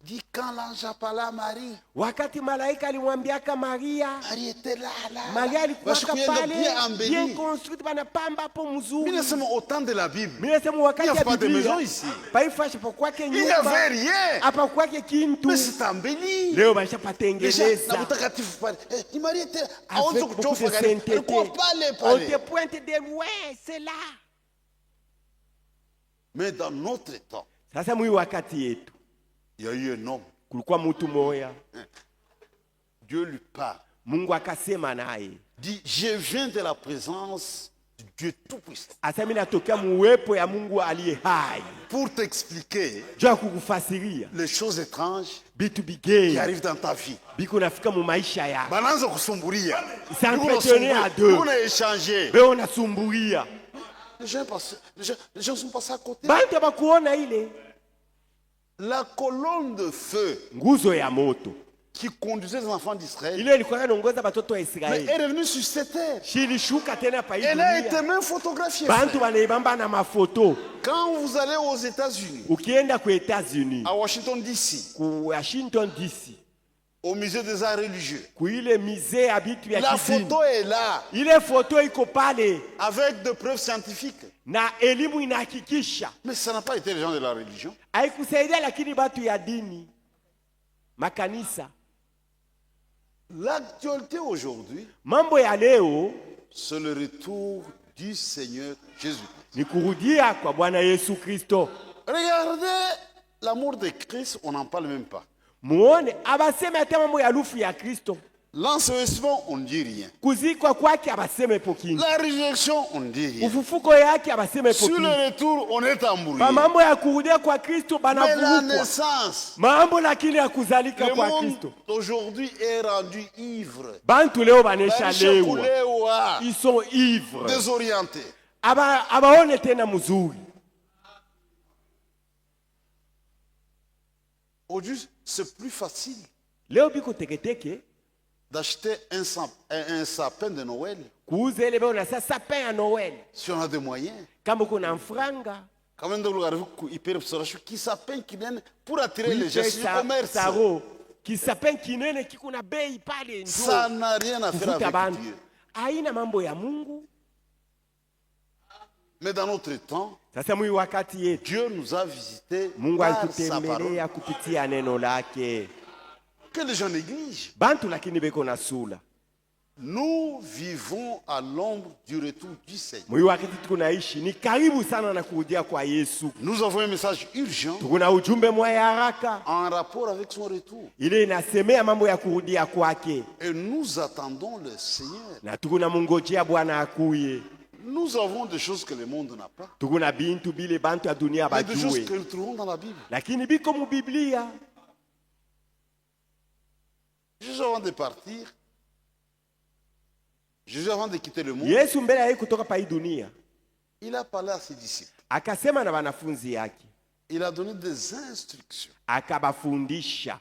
Dit quand l'ange a parlé à Marie, Wakati malaika alimwambiaka Maria, Marie était là, là. Maria alikuwa pale bien bien embellie. construite banapamba hapo mzuri. Mais nous au temps de la Bible. Mimi nasema wakati Il y a ya pas de Biblia maison ici. paifashi pa kwake Il n'y avait nyumba rien. hapa kwake kintu. Mais c'est embelli. Leo basha Déjà, patengeneza na mtakatifu pale. Eh, Marie était à avec 11 beaucoup de sainteté. alikuwa pale On pale. te pointe de loin, c'est là. Mais dans notre temps, Sasa mwi wakati yetu il y a eu un homme. kulikuwa mtu moya, Dieu lui parle. Mungu akasema naye, Dit, je viens de la présence du Dieu Tout-Puissant. asa mimi natokea muwepo ya Mungu aliye hai, Pour t'expliquer juu ya kukufasiria les choses étranges bitu qui bigeni arrivent dans ta vie. biko nafika mu maisha yako. Bananza kusumburia. S'entretenir à deux. On a échangé. Beo unasumburia. Les gens sont passés à côté. Bantu bakuona ile La colonne de feu nguzo ya moto qui conduisait les enfants d'Israël ile ilikuwa inaongoza batoto wa mais Israeli, est revenue sur cette terre. shilishuka tena pa hii Elle a été dunia. même photographiée. Bantu banaibamba na mafoto. Quand vous allez aux États-Unis, Ukienda ku Etats-Unis, à Washington DC, ku Washington DC, au musée des arts religieux, ku ile musée ya bitu ya la kidini, photo est là ile foto iko pale avec des preuves scientifiques. na elimu inahakikisha. Mais ça n'a pas été les gens de la religion. Haikusaidia lakini batu ya dini, makanisa. L'actualité aujourd'hui, Mambo ya leo c'est le retour du Seigneur Jésus. ni kurudia kwa Bwana Yesu Kristo. Regardez l'amour de Christ, on n'en parle même pas. Muone abaseme hata mambo ya lufu ya Kristo. L'ensevelissement, on ne dit rien. Kuzikwa kwake abaseme pokingi. La résurrection, on ne dit rien. Ufufuko yake abaseme Sur le pokingi. retour, on est embrouillé. Ba mambo ya kurudia kwa Kristo Mais la banavurukwa. naissance, Mambo lakini ya kuzalika le kwa monde Kristo. aujourd'hui est rendu ivre. Bantu leo banesha lewa. Kulewa, Ils sont ivres. désorienté. Abaone tena mzuri. Aujourd'hui, c'est plus facile Leo biko teketeke d'acheter un sapin de Noël kuuza ile beo na sasa sapin ya Noel. si on a des moyens. Kama kuna mfranga, Quand même, qui sapin qui donne pour attirer les gens wipe sur le commerce. saro, kisapin kinene kiko na bei pale Ça ndio. n'a rien à faire Kuvuta avec bantu. Dieu. Haina mambo ya Mungu. Mais dans notre temps, Sasa mwi wakati yetu Dieu nous a visités Mungu par sa parole alitutembelea kupitia neno lake. que les gens négligent. Bantu lakini beko na sula. Nous vivons à l'ombre du retour du Seigneur. Mwi wakati tunaishi ni karibu sana na kurudia kwa Yesu. Nous avons un message urgent Tuna ujumbe mwa ya haraka en rapport avec son retour. ile inasemea mambo ya kurudia kwake, Et nous attendons le Seigneur. na tukuna mungojea Bwana akuye. Nous avons des choses que le monde n'a pas. Tukuna bintu bile bantu ya dunia Il y a des choses bajue, que nous trouvons dans la Bible. lakini biko mu Biblia. Juste avant de partir, Jésus avant de quitter le monde, Yesu mbele ya kutoka pa hii dunia il a parlé à ses disciples. akasema na wanafunzi yake, Il a donné des instructions. akabafundisha,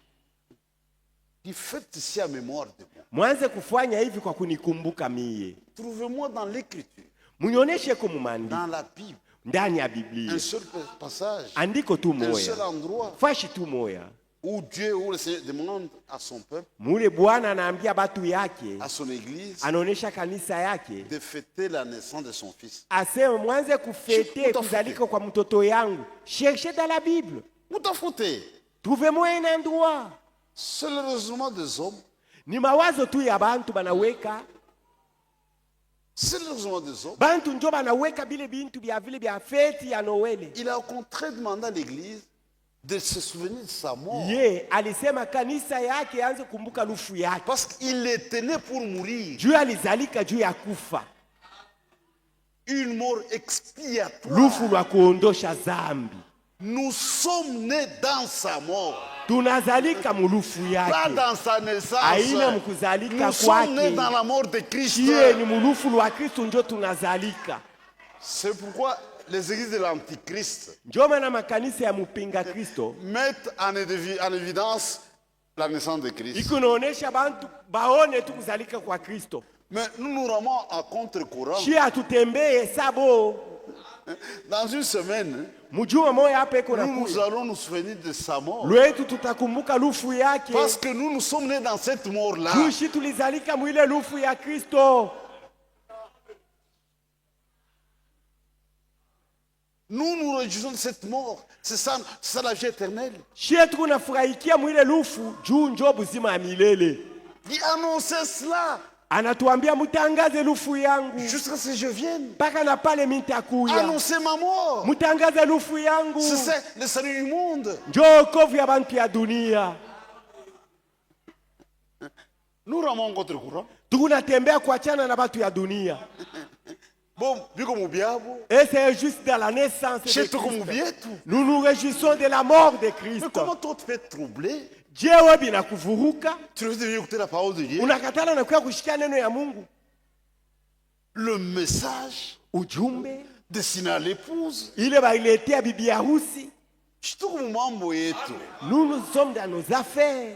Il fait ici à mémoire de moi. mwanze kufanya hivi kwa kunikumbuka mie. Trouvez-moi dans l'Écriture, Munyonyeshe ko mumandiko dans la Bible, ndani ya Biblia un seul passage, andiko tu un moya, seul endroit fashi tu moya où Dieu, où le Seigneur demande à son peuple, mule Bwana anaambia batu yake, à son Église, anaonesha kanisa yake, de fêter la naissance de son Fils. aseme mwanze kufete Utafuta. kuzalika kwa mtoto yangu. Cherchez dans la Bible, Où t'as fauté? trouvez-moi un endroit. C'est le raisonnement des hommes. Ni mawazo tu ya bantu banaweka, C'est le raisonnement des hommes. bantu njo banaweka bile bintu bya vile bya feti ya Noele. Il a au contraire demandé à l'Église de se souvenir de sa mort. Ye alisema kanisa yake anze kumbuka lufu yake, Parce qu'il était né pour mourir. juu alizalika juu ya kufa, Une mort expiatoire. lufu lwa kuondosha zambi. Nous sommes nés dans sa mort. Tunazalika mulufu Pas yake, dans sa naissance. aina mkuzalika Nous sommes nés kwake. dans la mort de Christ. Chie ni mulufu lwa Kristo njo tunazalika. C'est pourquoi les églises de l'Antichrist Njo maana makanisa ya mupinga Kristo mettent en évidence la naissance de Christ. ikunaonesha bantu baone tu kuzalika kwa Kristo. Mais nous nous ramons à contre-courant. Chie hatutembee sabo. Dans une semaine, Mujuma moya hapa iko nous nakuya, allons nous souvenir de sa mort. lwetu tutakumbuka lufu yake, Parce que nous sommes nés dans cette mort-là. jushi tulizalika mwile lufu ya Kristo. Nous nous réjouissons de cette mort. C'est ça la vie éternelle. Chie tunafurahikia mwile lufu juu njo buzima ya milele. Il annonçait cela Anatuambia mutangaze lufu yangu jusqu'à ce que je vienne. mpaka na pale mitakuya. Annoncer ma mort. Mutangaze lufu yangu, C'est le salut du monde. njo okovu ya bantu ya dunia. Nous ramons contre-courant. Tukunatembea kuachana na batu ya dunia. Bon, biko mubiabo. Et c'est juste dans la naissance de Chez toi comme Christ. mubietu. Nous nous réjouissons de la mort de Mais Christ. comment toi tu peux être troublé? Jewe binakuvuruka, Tu veux venir écouter la parole de Dieu? unakatala na kuya kushikia neno ya Mungu. Le message Ujumbe destiné à l'épouse. ile bailetea bibi harusi. Chituku mambo yetu. Nous sommes dans nos affaires.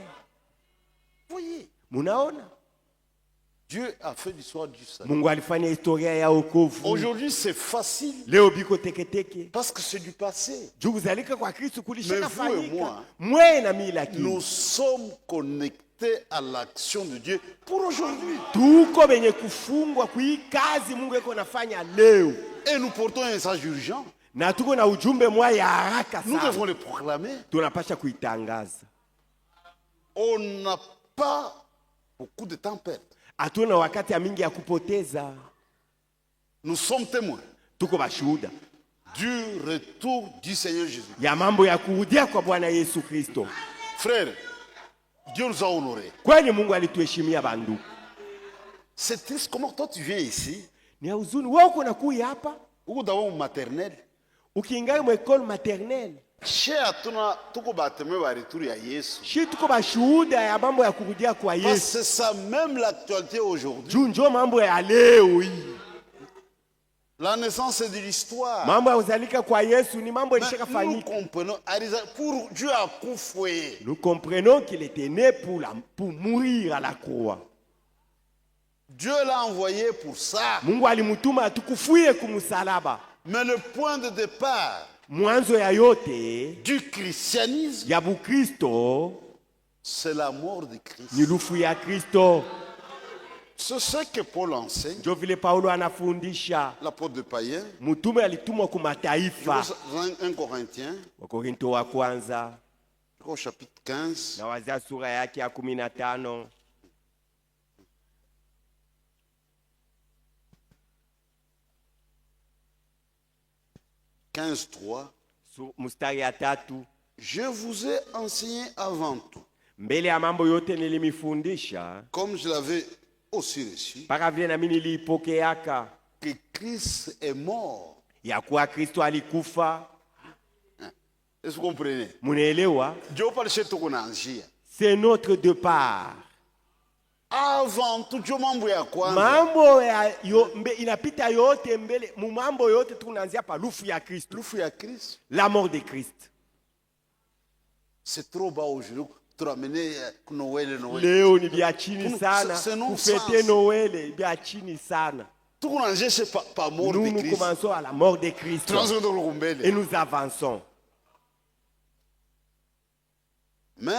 Voyez, Munaona? Dieu a fait l'histoire du salut. Mungu alifanya historia ya wokovu. Aujourd'hui, c'est facile Leo biko teketeke. parce que c'est du passé. Juu kuzalika kwa Kristo kulishaka Mais vous et fanyika. moi, Mwe na mimi lakini. Nous sommes connectés à l'action de Dieu pour aujourd'hui. Tuko benye kufungwa kui kazi Mungu eko nafanya leo. Et nous portons un message urgent. Na tuko na ujumbe mwa ya haraka Nous sana. devons le proclamer. Tunapasha kuitangaza. On n'a pas beaucoup de temps à perdre. Hatuna wakati ya mingi ya kupoteza. Nous sommes témoins Tuko bashuhuda du retour du Seigneur Jésus. ya mambo ya kurudia kwa Bwana Yesu Kristo. Frères, Dieu nous a honorés. Kwani Mungu alituheshimia banduku. C'est triste comment toi tu viens ici, Ni ya huzuni wewe uko nakuya hapa ou d'abord maternel. ukiingia mu école maternelle. Chez atuna tuko bateme ba retour ya Yesu. Shi tuko bashuhuda ya mambo ya kurudia kwa Parce que Yesu. c'est ça même l'actualité aujourd'hui. Juu njo mambo ya leo hii. La naissance c'est de l'histoire. Mambo ya kuzalika kwa Yesu ni mambo Mais nous ilishakafanyika. comprenons, pour Dieu a kufoué. Nous comprenons qu'il était né pour mourir à la croix. Dieu l'a envoyé pour ça. Mungu alimutuma atukufie kumusalaba. Mais le point de départ Mwanzo ya yote du christianisme, ya Bukristo c'est la mort de Christ. ni lufu ya Kristo. C'est ce que Paul enseigne, Njo vile Paulo anafundisha. l'apôtre de païen. Mtume alitumwa ku mataifa. 1 Corinthiens, Wakorinto wa kwanza au chapitre 15. na wazia sura yake ya 15. 15:3. Mstari ya 3. Je vous ai enseigné avant tout, Mbele ya mambo yote nilimifundisha, comme je l'avais aussi reçu, mpaka vile nami niliipokeaka, que Christ est mort. ya kuwa Kristo alikufa. Est-ce que vous comprenez? Munaelewa? Dieu parle chez tout qu'on C'est notre départ. avant tout, Dieu mambo ya kwanza. Mambo ya inapita yote mbele, mambo yote tunaanzia pa lufu ya Kristo. Lufu ya Christ. La mort de Christ. C'est trop bas aujourd'hui. Tu ramener Noël. Leo ni vya chini sana. Kufete Kufete Noël vya chini sana. Tout qu'on c'est pas mort de Nous Christ. commençons à la mort de Christ. Et nous avançons. Mais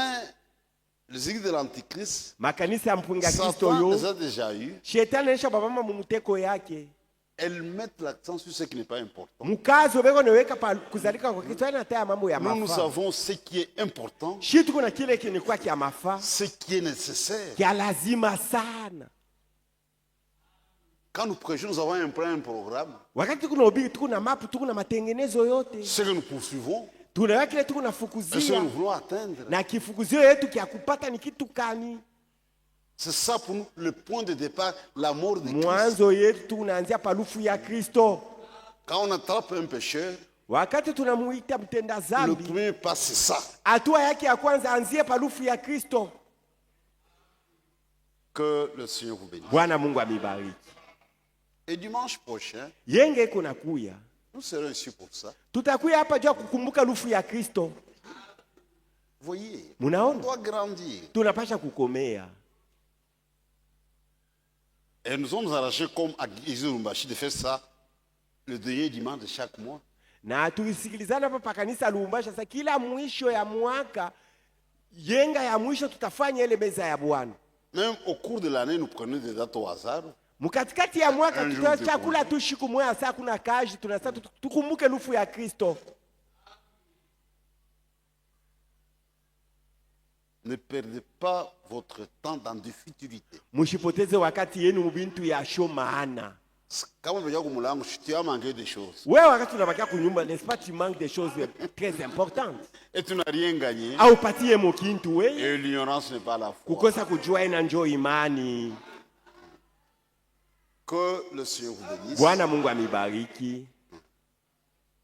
les églises de l'Antichrist, Makanisa ya mpinga Kristo Satan les yo, a déjà eu. shetani anisha babama mumuteko yake. Elles mettent l'accent sur ce qui n'est pas important. Mukazo beko neweka pa kuzalika kwa Kristo na taya mambo ya Nous mafa. savons ce qui est important, Shitu kuna kile kinikuwa kia mafa, ce qui est nécessaire. kia lazima sana. Quand nous prêchons, nous avons un programme. Wakati kuna ubiri tuko na mapu, tuko na matengenezo yote. Ce que nous poursuivons, Tunaweka kile tuko na et ce que fukuzia. nous voulons atteindre. Na kifukuzio yetu kia kupata ni kitu kani? C'est ça pour nous le point de départ, la mort de Christ. Mwanzo yetu tunaanzia palufu ya Kristo. Quand on attrape un pécheur, Wakati tunamuita mtenda le zambi, premier pas c'est ça. hatua yake ya kwanza anzie palufu ya Kristo. Que le Seigneur vous bénisse. Bwana Mungu amibariki. Et dimanche prochain, Yenge kuna kuya. nous serons ici pour ça. Tutakuya hapa jua kukumbuka lufu ya Kristo. Voyez, on Munaona? doit grandir. Tunapasha kukomea. Et nous sommes arrachés comme à Gizurumbashi de faire ça le dernier dimanche de chaque mois. Na tulisikilizana hapa pa kanisa Lubumbashi, sasa kila mwisho ya mwaka yenga ya mwisho tutafanya ile meza ya Bwana. Même au cours de l'année, nous prenons des dates au hasard. Mkatikati ya mwaka Un jour tutoa de chakula tu siku moja, saa kuna kazi tunasa tukumbuke lufu ya Kristo. Ne perdez pas votre temps dans des futilités. Mshipoteze wakati yenu mubintu ya show maana. Kama unajua kumulango, tu as manqué des choses. Wewe wakati unabakia kunyumba, n'est-ce pas, tu manques des choses très importantes. Et tu n'as rien gagné. Au patie mokintu wewe, Et l'ignorance n'est pas la foi. kukosa kujua ina njoo imani. Que le Seigneur vous bénisse. Bwana Mungu amibariki.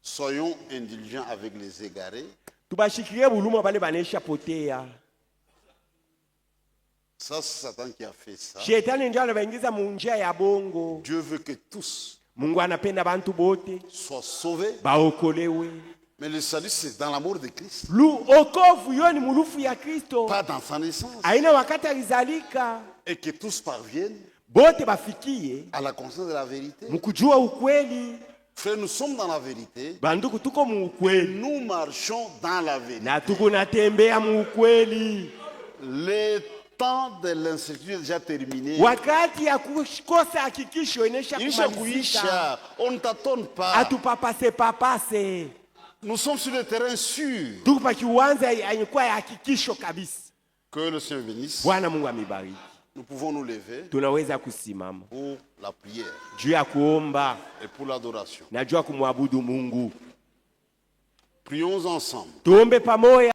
Soyons indulgents avec les égarés. Tubashikirie buluma bale banesha potea. Ça, c'est Satan qui a fait ça. Shetani ndio anabaingiza mu njia ya bongo. Dieu veut que tous Mungu anapenda bantu bote soient sauvés. baokolewe. Mais le salut, c'est dans l'amour de Christ. Okovu yo ni mulufu ya Kristo. Pas dans sa naissance. Aina wakati alizalika. Et que tous parviennent Bote bafikie à la conscience de la vérité. mkujua ukweli. Frères, nous sommes dans la vérité. Banduku tuko mu ukweli. Nous marchons dans la vérité. Na tuko natembea mu ukweli. Le temps de l'incertitude est déjà terminé. Wakati ya kukosa hakikisho inesha Ilisha kumalizika. kuisha. On ne t'attend pas. Atupapase. Nous sommes sur le terrain sûr. Tuko pa kiwanja yenye ya hakikisho kabisa. Que le Seigneur bénisse. Bwana Mungu amibariki. Nous pouvons nous lever Tunaweza kusimama pour la prière juu ya kuomba et pour l'adoration. na juu ya kumwabudu Mungu. Prions ensemble. Tuombe pamoja.